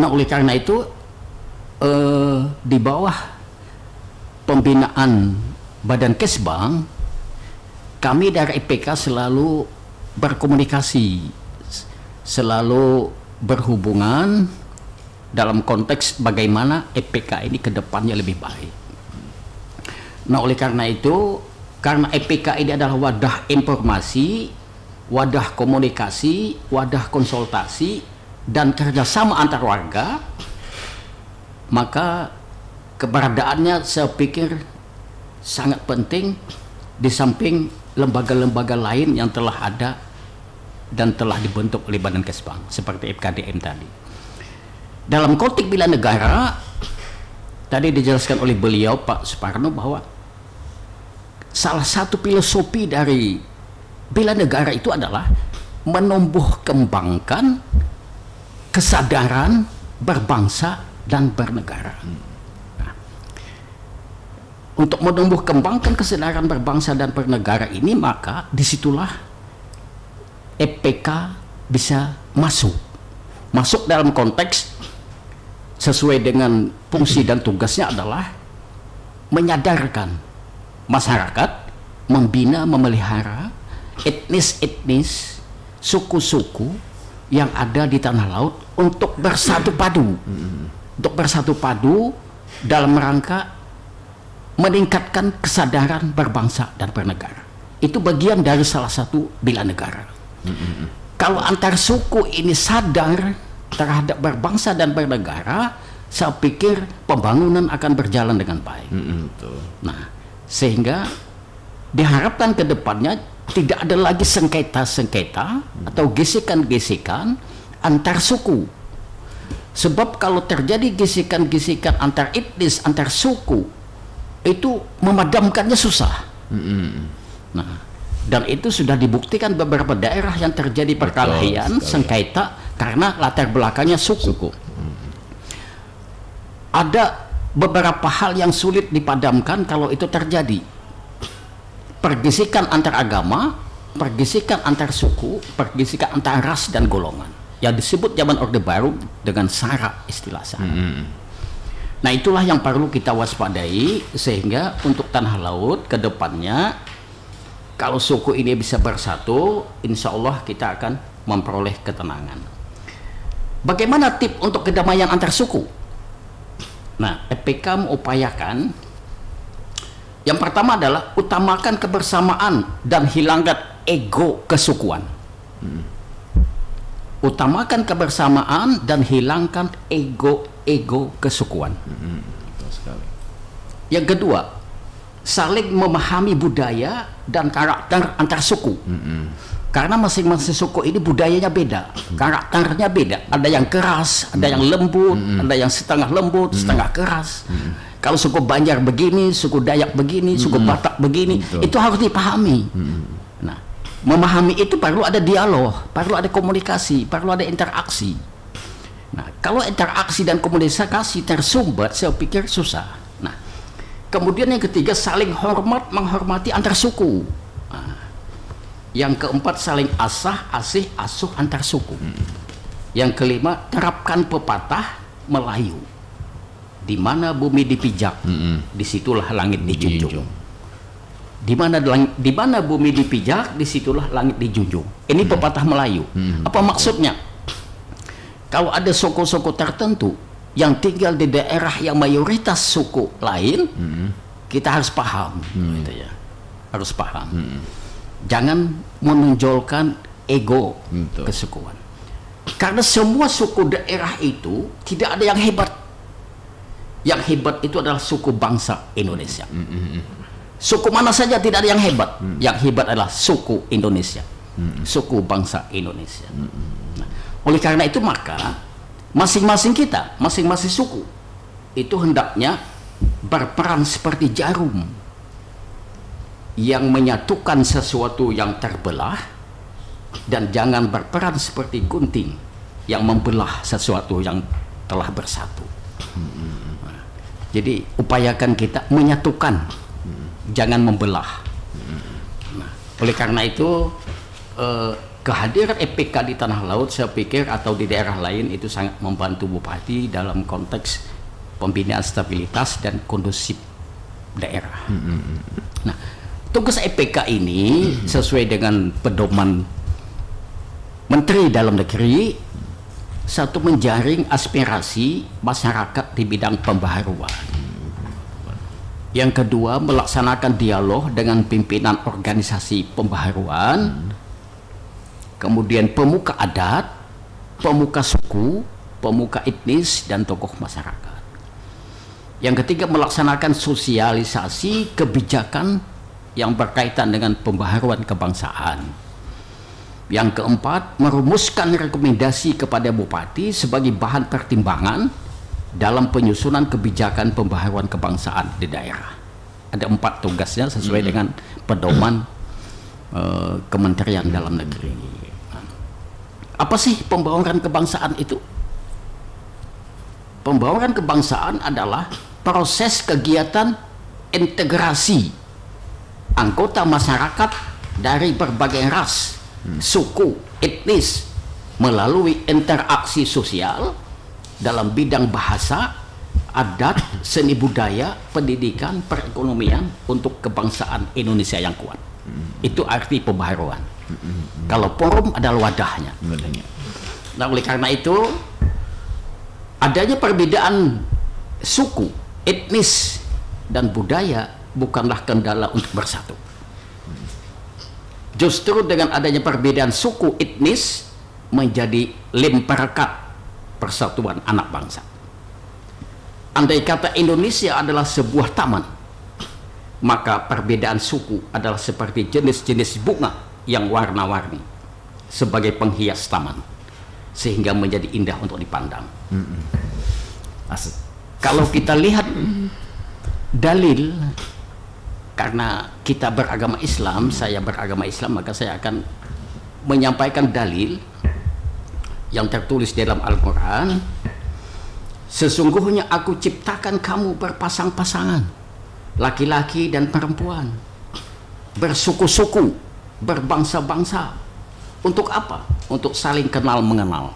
Nah, oleh karena itu di bawah pembinaan Badan Kesbang, kami dari IPK selalu berkomunikasi, selalu berhubungan dalam konteks bagaimana IPK ini ke depannya lebih baik. Nah, oleh karena itu, karena IPK ini adalah wadah informasi, wadah komunikasi, wadah konsultasi, dan kerjasama antar warga, maka keberadaannya saya pikir sangat penting di samping lembaga-lembaga lain yang telah ada dan telah dibentuk oleh Badan Kesbang seperti FKDM tadi. Dalam konteks bela negara tadi dijelaskan oleh beliau Pak Suparno bahwa salah satu filosofi dari bela negara itu adalah menumbuh kembangkan kesadaran berbangsa dan bernegara. Untuk menumbuh kembangkan kesadaran berbangsa dan bernegara ini, maka disitulah FPK bisa masuk dalam konteks sesuai dengan fungsi dan tugasnya adalah menyadarkan masyarakat, membina, memelihara etnis-etnis, suku-suku yang ada di tanah laut untuk bersatu padu, dalam rangka meningkatkan kesadaran berbangsa dan bernegara. Itu bagian dari salah satu bela negara. Kalau antar suku ini sadar terhadap berbangsa dan bernegara, saya pikir pembangunan akan berjalan dengan baik. Nah, sehingga diharapkan ke depannya tidak ada lagi sengketa-sengketa atau gesekan-gesekan antar suku. Sebab kalau terjadi gesekan-gesekan antar etnis, antar suku, itu memadamkannya susah. Nah, dan itu sudah dibuktikan beberapa daerah yang terjadi perkelahian, sengketa karena latar belakangnya suku. Ada beberapa hal yang sulit dipadamkan kalau itu terjadi. Pergesekan antar agama, pergesekan antar suku, pergesekan antar ras dan golongan. Yang disebut zaman Orde Baru dengan SARA, istilah SARA. Nah, itulah yang perlu kita waspadai, sehingga untuk tanah laut ke depannya, kalau suku ini bisa bersatu, insya Allah kita akan memperoleh ketenangan. Bagaimana tip untuk kedamaian antar suku? Nah, EPK mengupayakan, yang pertama adalah utamakan kebersamaan dan hilangkan ego kesukuan. Utamakan kebersamaan dan hilangkan ego kesukuan. Yang kedua, saling memahami budaya dan karakter antar suku. Karena masing-masing suku ini budayanya beda, karakternya beda. Ada yang keras, ada yang lembut, ada yang setengah lembut, setengah keras. Kalau suku Banjar begini, suku Dayak begini, suku Batak begini, itu harus dipahami. Nah, memahami itu perlu ada dialog, perlu ada komunikasi, perlu ada interaksi. Nah, kalau interaksi dan komunikasi tersumbat, saya pikir susah. Nah, kemudian yang ketiga, saling hormat, menghormati antar suku. Nah, yang keempat, saling asih, asuh antar suku. Yang kelima, terapkan pepatah Melayu. Di mana bumi dipijak, disitulah langit dijunjung. Di mana bumi dipijak, disitulah langit dijunjung. Ini pepatah Melayu. Apa maksudnya? Kalau ada suku-suku tertentu yang tinggal di daerah yang mayoritas suku lain, kita harus paham, gitu ya. Harus paham. Jangan menonjolkan ego kesukuan. Karena semua suku daerah itu tidak ada yang hebat. Yang hebat itu adalah suku bangsa Indonesia. Suku mana saja tidak ada yang hebat. Yang hebat adalah suku Indonesia. Suku bangsa Indonesia. Nah, oleh karena itu maka masing-masing kita, masing-masing suku itu hendaknya berperan seperti jarum yang menyatukan sesuatu yang terbelah, dan jangan berperan seperti gunting yang membelah sesuatu yang telah bersatu. Jadi upayakan kita menyatukan, jangan membelah. Nah, oleh karena itu kehadiran EPK di tanah laut, saya pikir, atau di daerah lain, itu sangat membantu bupati dalam konteks pembinaan stabilitas dan kondusif daerah. Nah, tugas EPK ini sesuai dengan pedoman Menteri Dalam Negeri, satu, menjaring aspirasi masyarakat di bidang pembaharuan. Yang kedua, melaksanakan dialog dengan pimpinan organisasi pembaharuan, kemudian pemuka adat, pemuka suku, pemuka etnis, dan tokoh masyarakat. Yang ketiga, melaksanakan sosialisasi kebijakan yang berkaitan dengan pembaharuan kebangsaan. Yang keempat, merumuskan rekomendasi kepada bupati sebagai bahan pertimbangan dalam penyusunan kebijakan pembaharuan kebangsaan di daerah. Ada 4 tugasnya sesuai dengan pedoman Kementerian Dalam Negeri. Apa sih pembaharuan kebangsaan itu? Pembaharuan kebangsaan adalah proses kegiatan integrasi anggota masyarakat dari berbagai ras, suku, etnis, melalui interaksi sosial dalam bidang bahasa, adat, seni budaya, pendidikan, perekonomian untuk kebangsaan Indonesia yang kuat. Itu arti pembaharuan. Kalau forum adalah wadahnya. Nah, oleh karena itu adanya perbedaan suku, etnis, dan budaya bukanlah kendala untuk bersatu. Justru dengan adanya perbedaan suku, etnis menjadi lem perekat persatuan anak bangsa. Andai kata Indonesia adalah sebuah taman, maka perbedaan suku adalah seperti jenis-jenis bunga yang warna-warni sebagai penghias taman, sehingga menjadi indah untuk dipandang. Kalau kita lihat dalil, karena kita beragama Islam, saya beragama Islam, maka saya akan menyampaikan dalil yang tertulis dalam Al-Quran. Sesungguhnya aku ciptakan kamu berpasang-pasangan, laki-laki dan perempuan, bersuku-suku, berbangsa-bangsa. Untuk apa? Untuk saling kenal mengenal,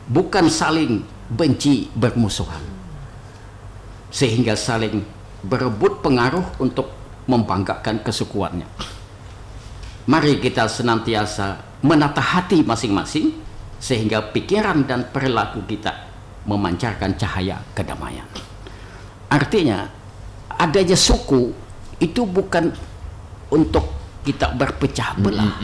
bukan saling benci bermusuhan, sehingga saling berebut pengaruh untuk membanggakan kesukuannya. Mari kita senantiasa menata hati masing-masing, sehingga pikiran dan perilaku kita memancarkan cahaya kedamaian. Artinya adanya suku itu bukan untuk kita berpecah belah,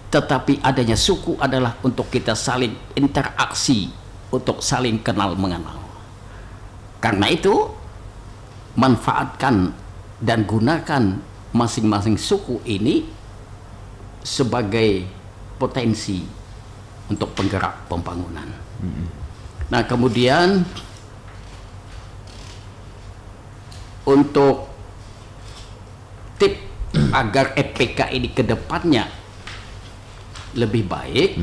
tetapi adanya suku adalah untuk kita saling interaksi, untuk saling kenal mengenal. Karena itu manfaatkan dan gunakan masing-masing suku ini sebagai potensi untuk penggerak pembangunan. Nah, kemudian untuk tip agar EPK ini ke depannya lebih baik,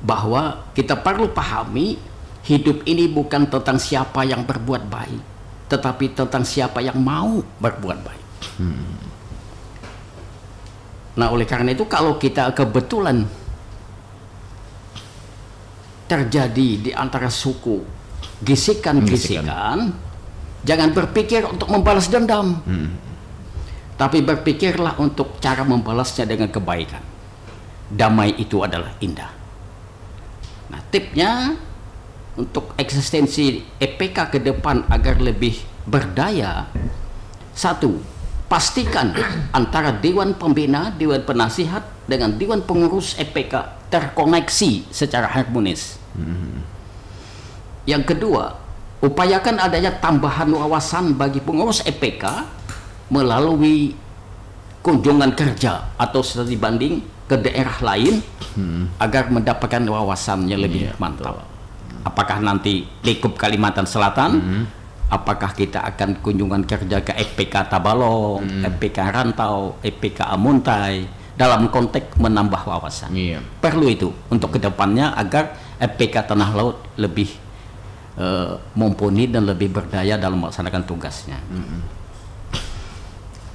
bahwa kita perlu pahami hidup ini bukan tentang siapa yang berbuat baik, tetapi tentang siapa yang mau berbuat baik. Nah, oleh karena itu kalau kita kebetulan terjadi di antara suku gisikan-gisikan, jangan berpikir untuk membalas dendam, tapi berpikirlah untuk cara membalasnya dengan kebaikan. Damai itu adalah indah. Nah, tipnya untuk eksistensi EPK ke depan agar lebih berdaya, satu, pastikan antara Dewan Pembina, Dewan Penasihat dengan Dewan Pengurus EPK terkoneksi secara harmonis. Yang kedua, upayakan adanya tambahan wawasan bagi pengurus EPK melalui kunjungan kerja atau studi banding ke daerah lain agar mendapatkan wawasannya lebih mantap. Apakah nanti Lingkup Kalimantan Selatan, apakah kita akan kunjungan kerja ke EPK Tabalong, EPK Rantau, EPK Amuntai, dalam konteks menambah wawasan. Perlu itu untuk kedepannya agar EPK Tanah Laut lebih mumpuni dan lebih berdaya dalam melaksanakan tugasnya.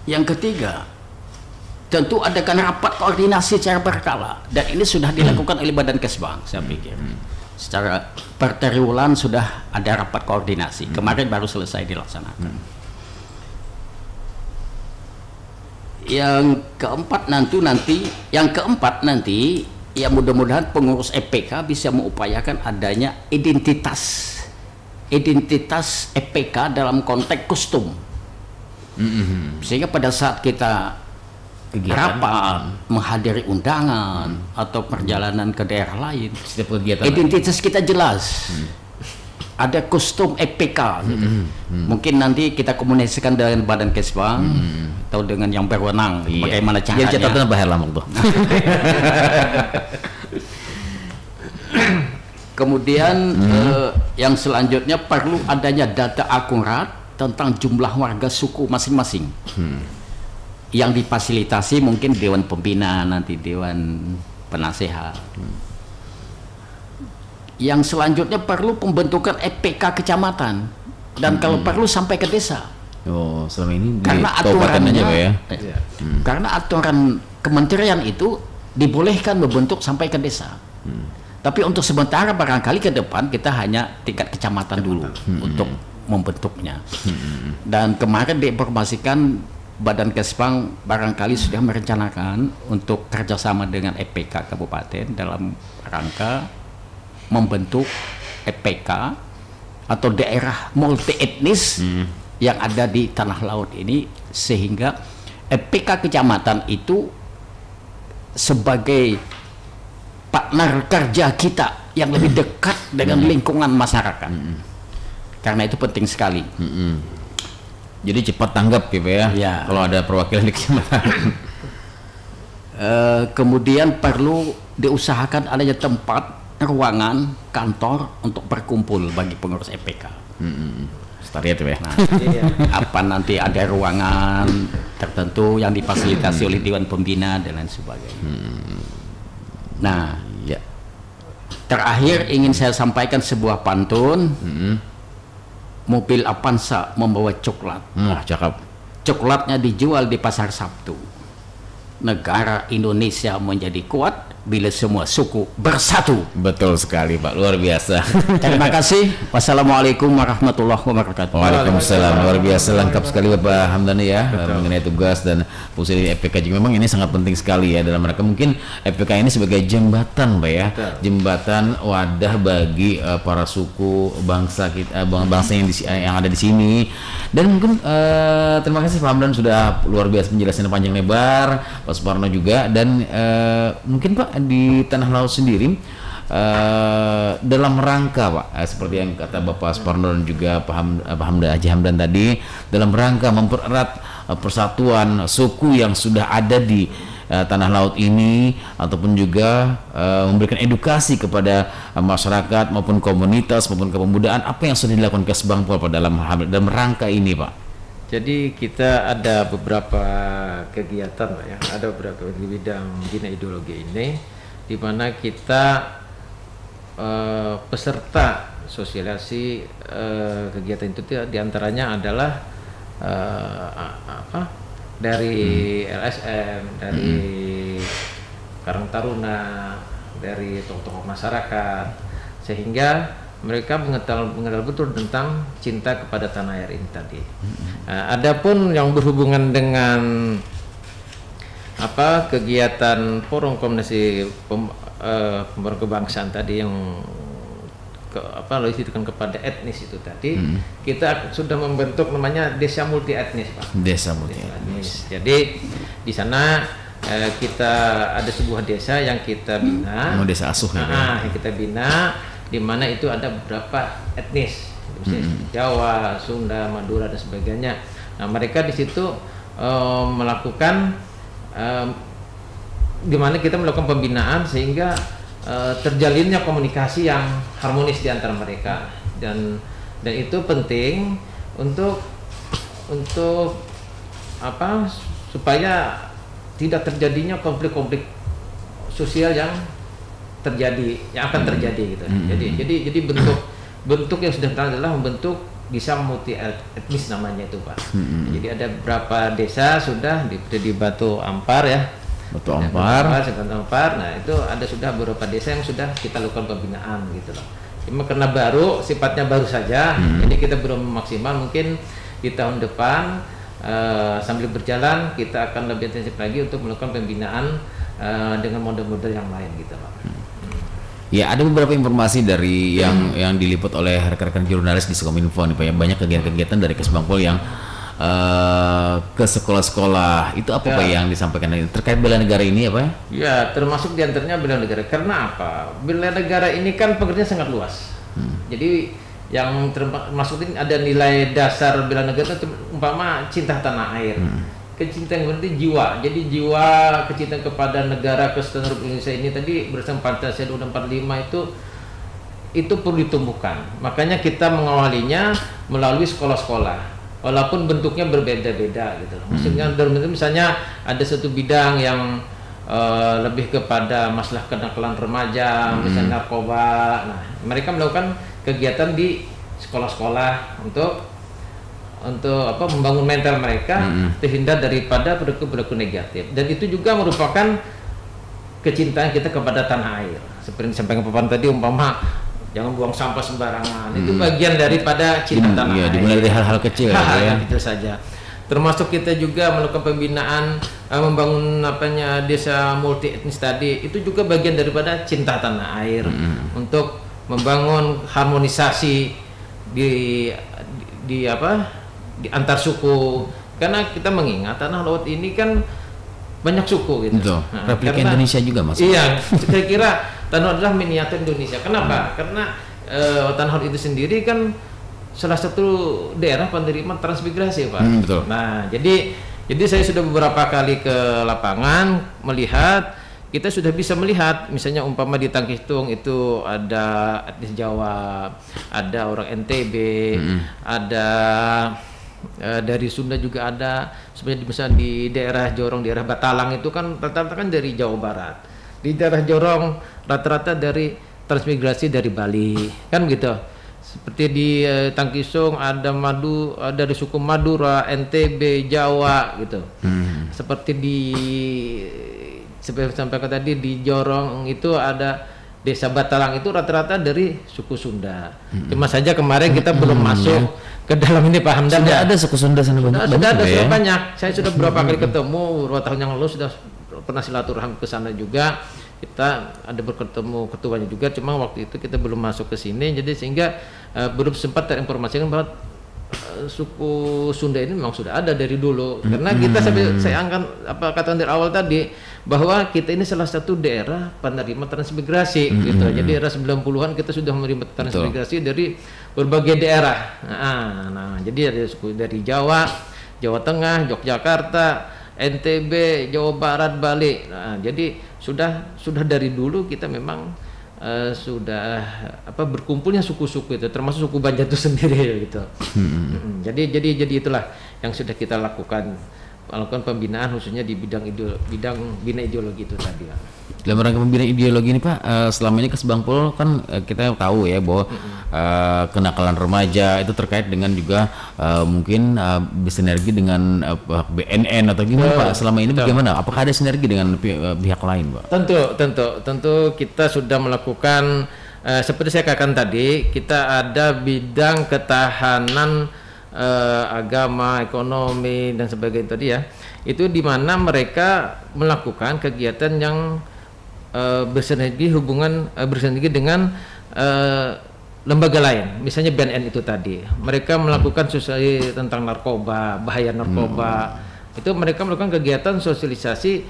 Yang ketiga, tentu adakan rapat koordinasi secara berkala, dan ini sudah dilakukan oleh Badan Kesbang, saya pikir. Secara per triwulan sudah ada rapat koordinasi. Kemarin baru selesai dilaksanakan. Yang keempat nanti, ya mudah-mudahan pengurus EPK bisa mengupayakan adanya identitas EPK dalam konteks kostum. Sehingga pada saat kita rapat, menghadiri undangan atau perjalanan ke daerah lain, identitas kita jelas. Ada kostum EPK gitu. Mungkin nanti kita komunikasikan dengan Badan Kesbang atau dengan yang berwenang bagaimana caranya. Ya, catatan bahaya lama tuh. Kemudian yang selanjutnya perlu adanya data akurat tentang jumlah warga suku masing-masing. Yang difasilitasi mungkin Dewan Pembina, nanti Dewan Penasehat. Yang selanjutnya perlu pembentukan EPK kecamatan, dan kalau perlu sampai ke desa. Oh, selama ini karena aturannya, karena aturan kementerian itu dibolehkan membentuk sampai ke desa. Tapi untuk sementara barangkali ke depan kita hanya tingkat kecamatan dulu untuk membentuknya. Dan kemarin diinformasikan Badan Kesbang barangkali sudah merencanakan untuk kerjasama dengan EPK Kabupaten dalam rangka membentuk EPK atau daerah multi etnis yang ada di tanah laut ini, sehingga EPK kecamatan itu sebagai partner kerja kita yang lebih dekat dengan lingkungan masyarakat. Karena itu penting sekali. Jadi cepat tanggap gitu ya, kalau ada perwakilan di kecamatan. Kemudian perlu diusahakan adanya tempat, ruangan, kantor untuk berkumpul bagi pengurus EPK. Stariat ya. Nah, apa nanti ada ruangan tertentu yang difasilitasi oleh Dewan Pembina dan lain sebagainya. Nah, terakhir ingin saya sampaikan sebuah pantun. Mobil Avanza membawa coklat. Cakep. Coklatnya dijual di pasar Sabtu. Negara Indonesia menjadi kuat bila semua suku bersatu. Betul sekali Pak, luar biasa. Terima kasih. Wassalamualaikum warahmatullahi wabarakatuh. Waalaikumsalam. Luar biasa lengkap sekali Bapak Hamdani ya mengenai tugas dan fungsi dari EPK. Juga memang ini sangat penting sekali ya dalam rangka mungkin EPK ini sebagai jembatan Pak ya. Jembatan wadah bagi para suku bangsa kita, bangsa yang ada di sini. Dan mungkin terima kasih Pak Hamdan sudah luar biasa penjelasan panjang lebar, Pak Suparno juga, dan mungkin Pak di Tanah Laut sendiri dalam rangka Pak seperti yang kata Bapak Suparno dan juga Pak Haji Hamdan tadi, dalam rangka mempererat persatuan suku yang sudah ada di Tanah Laut ini, ataupun juga memberikan edukasi kepada masyarakat maupun komunitas maupun kepemudaan, apa yang sudah dilakukan Kesbangpol Pak dalam rangka ini Pak? Jadi kita ada beberapa kegiatan Pak ya, ada beberapa di bidang bina ideologi ini, di mana kita peserta sosialisasi kegiatan itu diantaranya adalah dari LSM, dari Karang Taruna, dari tokoh-tokoh masyarakat, sehingga mereka mengenal betul tentang cinta kepada tanah air ini tadi. Adapun yang berhubungan dengan kegiatan forum komunikasi pembangunan kebangsaan tadi yang disitukan kepada etnis itu tadi, kita sudah membentuk namanya desa multi etnis Pak. Desa multi etnis. Jadi di sana kita ada sebuah desa yang kita bina. Desa asuh yang kita bina, di mana itu ada beberapa etnis, Jawa, Sunda, Madura dan sebagainya. Nah, mereka di situ melakukan di mana kita melakukan pembinaan sehingga terjalinnya komunikasi yang harmonis di antara mereka, dan itu penting untuk supaya tidak terjadinya konflik-konflik sosial yang akan terjadi gitu. Jadi bentuk yang sudah kita adalah membentuk desa multi etnis namanya itu Pak. Jadi ada beberapa desa sudah di Batu Ampar ya. Batu Ampar. Nah itu ada sudah beberapa desa yang sudah kita lakukan pembinaan gitu loh. Cuma karena sifatnya baru saja, jadi kita belum maksimal. Mungkin di tahun depan sambil berjalan kita akan lebih intensif lagi untuk melakukan pembinaan dengan model-model yang lain gitu Pak. Ya, ada beberapa informasi dari yang diliput oleh rekan-rekan jurnalis di Sekominfo nih Pak. Banyak kegiatan-kegiatan dari Kesbangpol yang ke sekolah-sekolah. Itu apa Pak yang disampaikan terkait bela negara ini apa ya? Ya, termasuk diantaranya bela negara. Karena apa? Bela negara ini kan pengertiannya sangat luas. Jadi yang termasuk ini ada nilai dasar bela negara itu umpama cinta tanah air. Kecintaan berarti jiwa. Jadi jiwa kecintaan kepada negara kesatuan Republik Indonesia ini tadi berdasarkan Pancasila Undang 45 itu perlu ditumbuhkan. Makanya kita mengawalinya melalui sekolah-sekolah. Walaupun bentuknya berbeda-beda gitu. Maksudnya misalnya ada satu bidang yang lebih kepada masalah kenakalan remaja, misalnya narkoba. Nah, mereka melakukan kegiatan di sekolah-sekolah untuk membangun mental mereka terhindar daripada perilaku-perilaku negatif. Dan itu juga merupakan kecintaan kita kepada tanah air. Seperti yang disampaikan Bapak tadi, umpama jangan buang sampah sembarangan. Itu bagian daripada cinta tanah air. Dimulai dari hal-hal kecil ya. Itu saja. Termasuk kita juga melakukan pembinaan, membangun desa multi etnis tadi, itu juga bagian daripada cinta tanah air, untuk membangun harmonisasi di antar suku, karena kita mengingat tanah laut ini kan banyak suku gitu. Nah, replika Indonesia juga Mas. Iya, saya kira tanah laut adalah miniatur Indonesia. Kenapa? Karena tanah laut itu sendiri kan salah satu daerah penerima transmigrasi, Pak. Betul. Nah, jadi saya sudah beberapa kali ke lapangan melihat, kita sudah bisa melihat, misalnya umpama di Tangkistung itu ada etnis Jawa, ada orang NTB, ada dari Sunda juga ada. Sebenarnya misalnya di daerah Jorong, daerah Batalang itu kan rata-rata kan dari Jawa Barat. Di daerah Jorong rata-rata dari transmigrasi dari Bali, kan begitu. Seperti di Tangkisung ada dari suku Madura, NTB, Jawa gitu. Seperti seperti sampaikan tadi di Jorong itu ada desa Batalang, itu rata-rata dari suku Sunda. Cuma saja kemarin kita belum masuk ke dalam ini, Pak Hamdan. Sudah ada suku Sunda sana banyak. Sudah ada banyak. Saya sudah beberapa kali ketemu, beberapa tahun yang lalu sudah pernah silaturahmi ke sana juga. Kita ada bertemu ketuanya juga, cuma waktu itu kita belum masuk ke sini, jadi sehingga belum sempat terinformasikan bahwa suku Sunda ini memang sudah ada dari dulu. Karena kita saya angkat kata dari awal tadi, bahwa kita ini salah satu daerah penerima transmigrasi gitu. Jadi era 90-an kita sudah menerima transmigrasi dari berbagai daerah. Nah, jadi ada suku dari Jawa, Jawa Tengah, Yogyakarta, NTB, Jawa Barat, Bali. Nah, jadi sudah dari dulu kita memang sudah berkumpulnya suku-suku itu, termasuk suku Banjar itu sendiri gitu. Jadi itulah yang sudah kita lakukan pembinaan khususnya di bidang bina ideologi itu tadi. Dalam rangka pembinaan ideologi ini Pak, selama ini Kesbangpol kan kita tahu ya bahwa kenakalan remaja itu terkait dengan juga mungkin bersinergi dengan BNN atau gimana Pak? Selama ini bagaimana? Apakah ada sinergi dengan pihak lain Pak? Tentu kita sudah melakukan seperti saya katakan tadi, kita ada bidang ketahanan agama, ekonomi dan sebagainya tadi ya. Itu di mana mereka melakukan kegiatan yang bersinergi dengan lembaga lain, misalnya BNN itu tadi. Mereka melakukan sosialisasi tentang narkoba, bahaya narkoba. Itu mereka melakukan kegiatan sosialisasi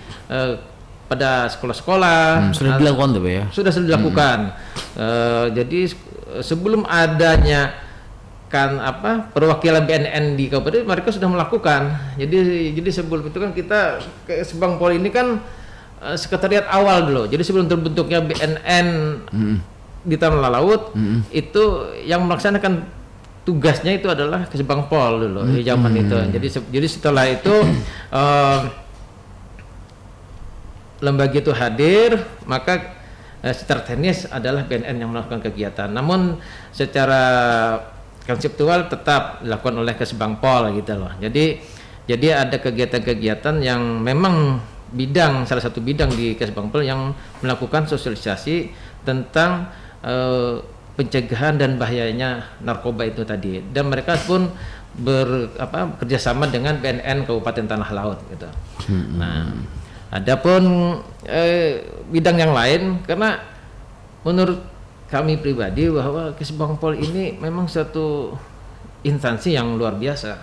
pada sekolah-sekolah. Sudah dilakukan tuh ya? Sudah dilakukan. Jadi sebelum adanya perwakilan BNN di kabupaten, mereka sudah melakukan. Jadi sebelum itu kan kita ke Kesbangpol ini kan sekretariat awal dulu. Jadi sebelum terbentuknya BNN di Tanah Laut, itu yang melaksanakan tugasnya itu adalah Kesbangpol dulu di zaman itu. Jadi setelah itu lembaga itu hadir, maka secara teknis adalah BNN yang melakukan kegiatan. Namun secara konseptual tetap dilakukan oleh Kesbangpol gitu loh. Jadi ada kegiatan-kegiatan yang memang salah satu bidang di Kesbangpol yang melakukan sosialisasi tentang pencegahan dan bahayanya narkoba itu tadi. Dan mereka pun bekerjasama dengan BNN Kabupaten Tanah Laut gitu. Nah, adapun bidang yang lain, karena menurut kami pribadi bahwa Kesbangpol ini memang satu instansi yang luar biasa.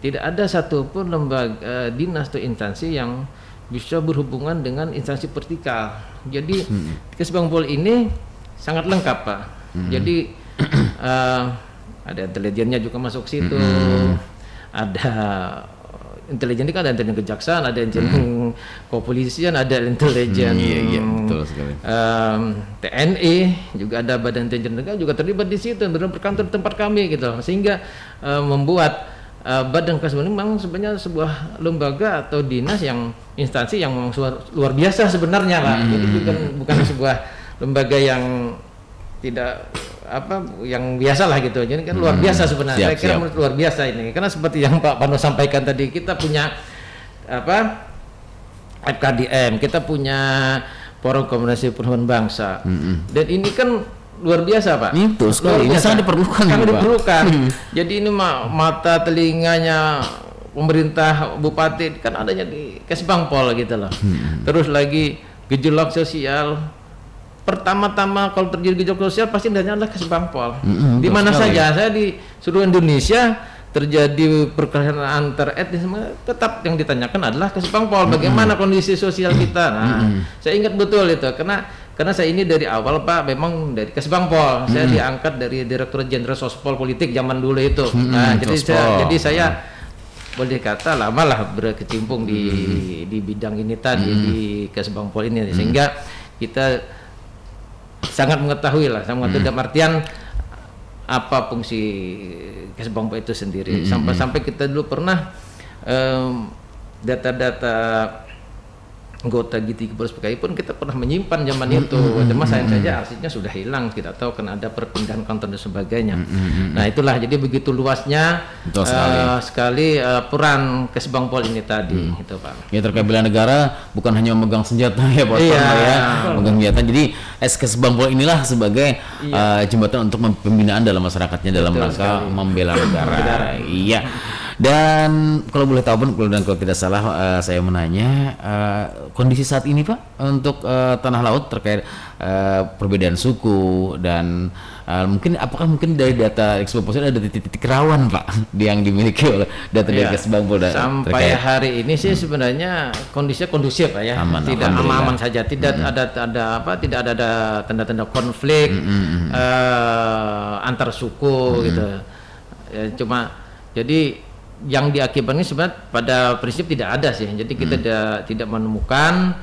Tidak ada satupun lembaga dinas atau instansi yang bisa berhubungan dengan instansi vertikal. Jadi Kesbangpol ini sangat lengkap Pak. Jadi ada intelijennya juga masuk situ, ada intelijen ini kan ada intelijen kejaksaan, ada intelijen kepolisian, ada intelijen TNI, juga ada badan intelijen negara juga terlibat di situ, benar berkantor tempat kami gitu, sehingga membuat Badan Kesbangpol memang sebenarnya sebuah lembaga atau dinas yang instansi yang luar biasa sebenarnya lah. Jadi bukan sebuah lembaga yang tidak yang biasa lah gitu. Jadi kan luar biasa sebenarnya. Saya kira luar biasa ini. Karena seperti yang Pak Pano sampaikan tadi, kita punya FKDM, kita punya Forum Komunikasi Perhubungan Bangsa. Dan ini kan luar biasa, Pak. Itu sekali, ini sangat diperlukan. Sangat diperlukan. Jadi ini mata telinganya pemerintah bupati kan adanya di Kesbangpol gitu loh. Terus lagi gejolak sosial. Pertama-tama kalau terjadi gejolak sosial pasti adalah Kesbangpol. Di mana saja, saya di seluruh Indonesia terjadi perkelahian antar etnis, tetap yang ditanyakan adalah Kesbangpol, bagaimana kondisi sosial kita. Nah, saya ingat betul itu karena saya ini dari awal, Pak, memang dari Kesbangpol. Saya diangkat dari Direktur Jenderal Sospol Politik zaman dulu itu. Nah, jadi saya boleh kata lama lah berkecimpung di bidang ini tadi di Kesbangpol ini, sehingga kita sangat mengetahui lah, dalam artian apa fungsi Kesbangpol itu sendiri. Sampai kita dulu pernah data-data anggota G3 PKI pun kita pernah menyimpan zaman itu. Cuma sayang saja arsipnya sudah hilang, tidak tahu karena ada perpindahan kantor dan sebagainya. Nah itulah, jadi begitu luasnya sekali peran Kesbangpol ini tadi, itu Pak. Ya, terkait bela negara bukan hanya memegang senjata ya Pak, ya, memegang senjata. Jadi Kesbangpol inilah sebagai jembatan untuk pembinaan dalam masyarakatnya dalam rangka membela negara. Iya. Dan kalau boleh tahu Pun, dan kalau tidak salah saya menanya kondisi saat ini Pak untuk tanah laut terkait perbedaan suku dan apakah mungkin dari data Kesbangpol ada titik-titik rawan Pak yang dimiliki oleh data dari Kesbangpol? Sampai hari ini sih sebenarnya kondisinya kondusif Pak ya, tidak aman-aman saja, tidak tidak ada tanda-tanda konflik antar suku gitu. Ya, cuma jadi yang diakibatkan sebenarnya pada prinsip tidak ada sih. Jadi kita tidak menemukan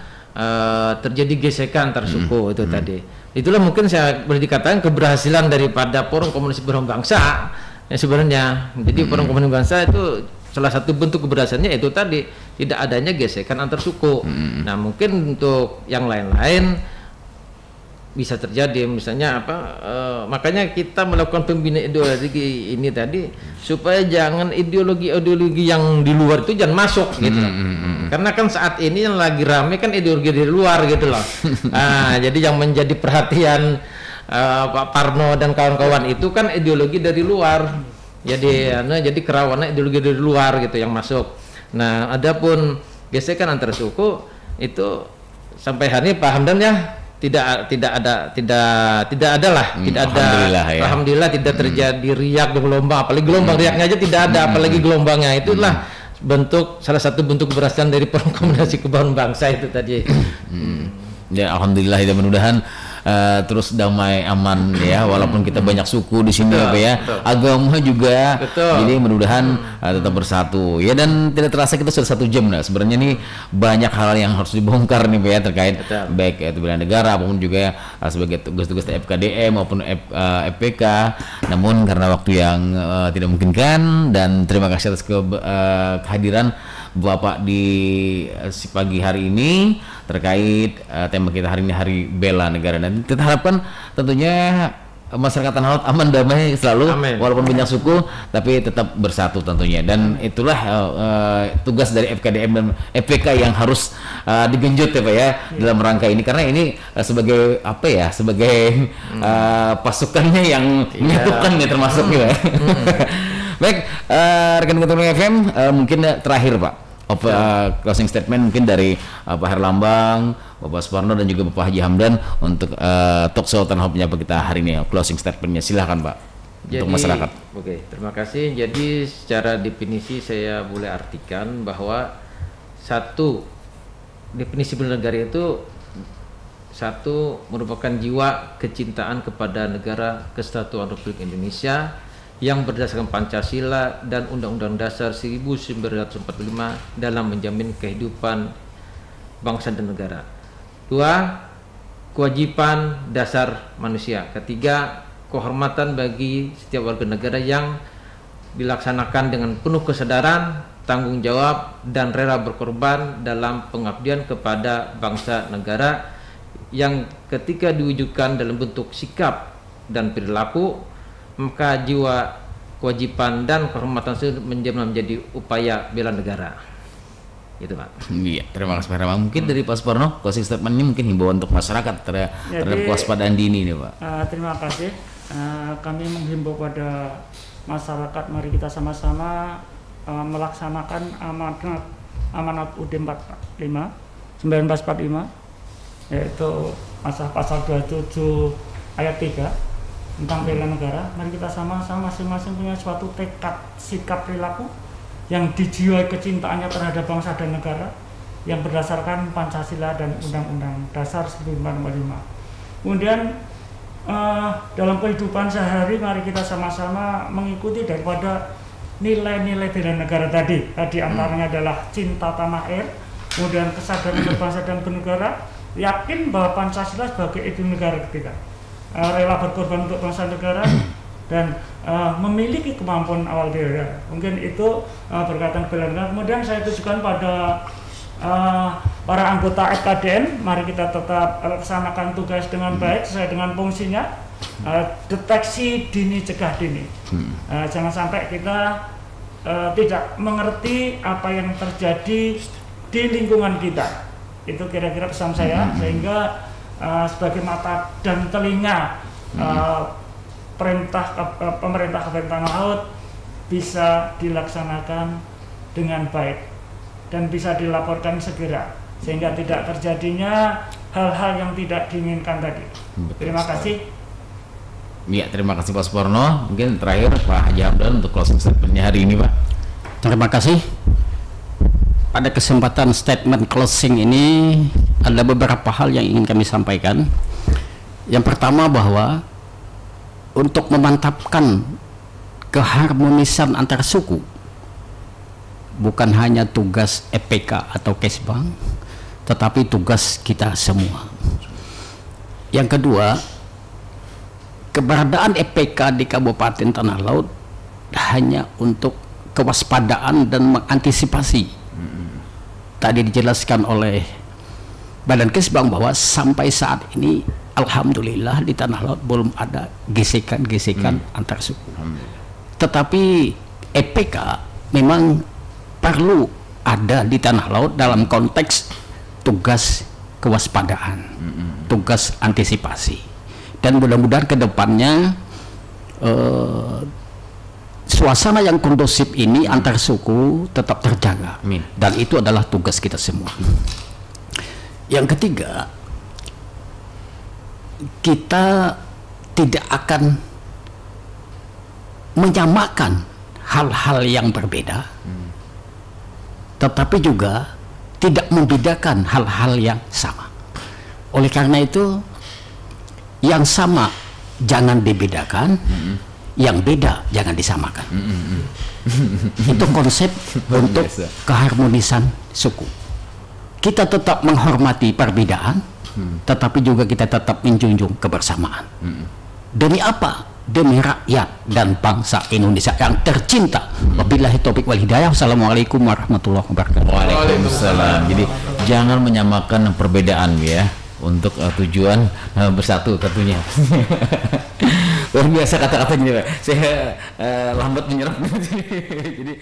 terjadi gesekan antar suku itu tadi. Itulah mungkin saya boleh dikatakan keberhasilan daripada Forum Komunikasi Perhubungan Bangsa ya sebenarnya. Jadi Forum Komunikasi Bangsa itu salah satu bentuk keberhasilannya itu tadi, tidak adanya gesekan antar suku. Nah mungkin untuk yang lain-lain bisa terjadi, misalnya makanya kita melakukan pembinaan ideologi ini tadi supaya jangan ideologi yang di luar itu jangan masuk gitu. Karena kan saat ini yang lagi rame kan ideologi dari luar gitu loh. Jadi yang menjadi perhatian Pak Parno dan kawan-kawan itu kan ideologi dari luar. Jadi kerawanan ideologi dari luar gitu yang masuk. Nah, adapun gesekan antar suku itu sampai hari ini Pak Hamdan ya tidak ada lah, tidak ada. Alhamdulillah tidak terjadi riak gelombang, apalagi gelombang riaknya aja tidak ada, apalagi gelombangnya. Itulah salah satu bentuk keberhasilan dari Forum Komunikasi Kebangsaan Bangsa itu tadi. Ya alhamdulillah, ya mudah-mudahan terus damai aman ya, walaupun kita banyak suku di sini ya, agama juga. Jadi mudah-mudahan tetap bersatu ya. Dan tidak terasa kita sudah 1 jam. Nah sebenarnya nih banyak hal yang harus dibongkar nih ya, terkait baik itu bela negara maupun juga sebagai tugas-tugas FKDM maupun FPK. Namun karena waktu yang tidak memungkinkan, dan terima kasih atas kehadiran Bapak di pagi hari ini terkait tema kita hari ini, Hari Bela Negara. Dan kita harapkan tentunya masyarakat tanah laut aman damai selalu. Amin. Walaupun banyak suku tapi tetap bersatu tentunya. Dan itulah tugas dari FKDM dan FPK yang harus digenjot ya Pak ya dalam rangka ini, karena ini sebagai sebagai pasukannya yang menyatukan ya termasuk ya. Baik, rekan-rekan FM, mungkin terakhir Pak, closing statement mungkin dari Pak Herlambang, Bapak Suparno dan juga Bapak Haji Hamdan untuk talkshow Tanah Laut Menyapa kita hari ini. Closing statementnya silakan Pak. Untuk masyarakat. Oke, terima kasih. Jadi secara definisi saya boleh artikan bahwa definisi bernegara itu merupakan jiwa kecintaan kepada negara Kesatuan Republik Indonesia yang berdasarkan Pancasila dan Undang-Undang Dasar 1945 dalam menjamin kehidupan bangsa dan negara. 2. Kewajiban dasar manusia. 3. Kehormatan bagi setiap warga negara yang dilaksanakan dengan penuh kesadaran, tanggung jawab, dan rela berkorban dalam pengabdian kepada bangsa negara, yang ketika diwujudkan dalam bentuk sikap dan perilaku, maka jiwa kewajiban dan kehormatan itu menjadi upaya bela negara. gitu Pak. Iya, terima kasih Pak Rahman. Mungkin dari Pak Suparno, closing statement ini mungkin himbauan untuk masyarakat terhadap kewaspadaan dini nih Pak. Terima kasih. Kami menghimbau pada masyarakat, mari kita sama-sama melaksanakan amanat UUD 1945, yaitu pasal 27 ayat 3 tentang bela negara. Mari kita sama-sama masing-masing punya suatu tekad, sikap, perilaku yang dijiwai kecintaannya terhadap bangsa dan negara yang berdasarkan Pancasila dan Undang-Undang Dasar 1945. Kemudian dalam kehidupan sehari mari kita sama-sama mengikuti daripada nilai-nilai bela negara tadi antaranya adalah cinta tanah air, kemudian kesadaran berbangsa dan bernegara, yakin bahwa Pancasila sebagai ideologi negara kita, rela berkorban untuk bangsa negara, dan memiliki kemampuan awal bela. Mungkin itu berkaitan bela negara. Kemudian saya tujukan pada para anggota FKDN, mari kita tetap laksanakan tugas dengan baik sesuai dengan fungsinya. Deteksi dini, cegah dini. Jangan sampai kita tidak mengerti apa yang terjadi di lingkungan kita. Itu kira-kira pesan saya, sehingga sebagai mata dan telinga pemerintah Kabupaten Laut bisa dilaksanakan dengan baik dan bisa dilaporkan segera, sehingga tidak terjadinya hal-hal yang tidak diinginkan tadi. Terima kasih. Ya, terima kasih Pak Suparno. Mungkin terakhir Pak Haji Hamdan untuk closing statementnya hari ini Pak. Terima kasih. Pada kesempatan statement closing ini ada beberapa hal yang ingin kami sampaikan. Yang pertama, bahwa untuk memantapkan keharmonisan antar suku bukan hanya tugas EPK atau Kesbang, tetapi tugas kita semua. Yang kedua, keberadaan EPK di Kabupaten Tanah Laut hanya untuk kewaspadaan dan mengantisipasi. Tadi dijelaskan oleh Badan Kesbang bahwa sampai saat ini alhamdulillah di Tanah Laut belum ada gesekan-gesekan antar suku. Tetapi EPK memang perlu ada di Tanah Laut dalam konteks tugas kewaspadaan, tugas antisipasi. Dan mudah-mudahan ke depannya suasana yang kondusif ini antar suku tetap terjaga. Dan itu adalah tugas kita semua. Yang ketiga, kita tidak akan menyamakan hal-hal yang berbeda, tetapi juga tidak membedakan hal-hal yang sama. Oleh karena itu, yang sama jangan dibedakan, yang beda jangan disamakan. Itu konsep untuk keharmonisan suku. Kita tetap menghormati perbedaan, tetapi juga kita tetap menjunjung kebersamaan. Demi apa? Demi rakyat dan bangsa Indonesia yang tercinta. Wabillahi taufiq wal hidayah. Wassalamualaikum warahmatullahi wabarakatuh. Waalaikumsalam. Jadi jangan menyamakan perbedaan ya, untuk tujuan bersatu tentunya. Luar biasa kata-katanya Pak. Saya lambat menyerap. Jadi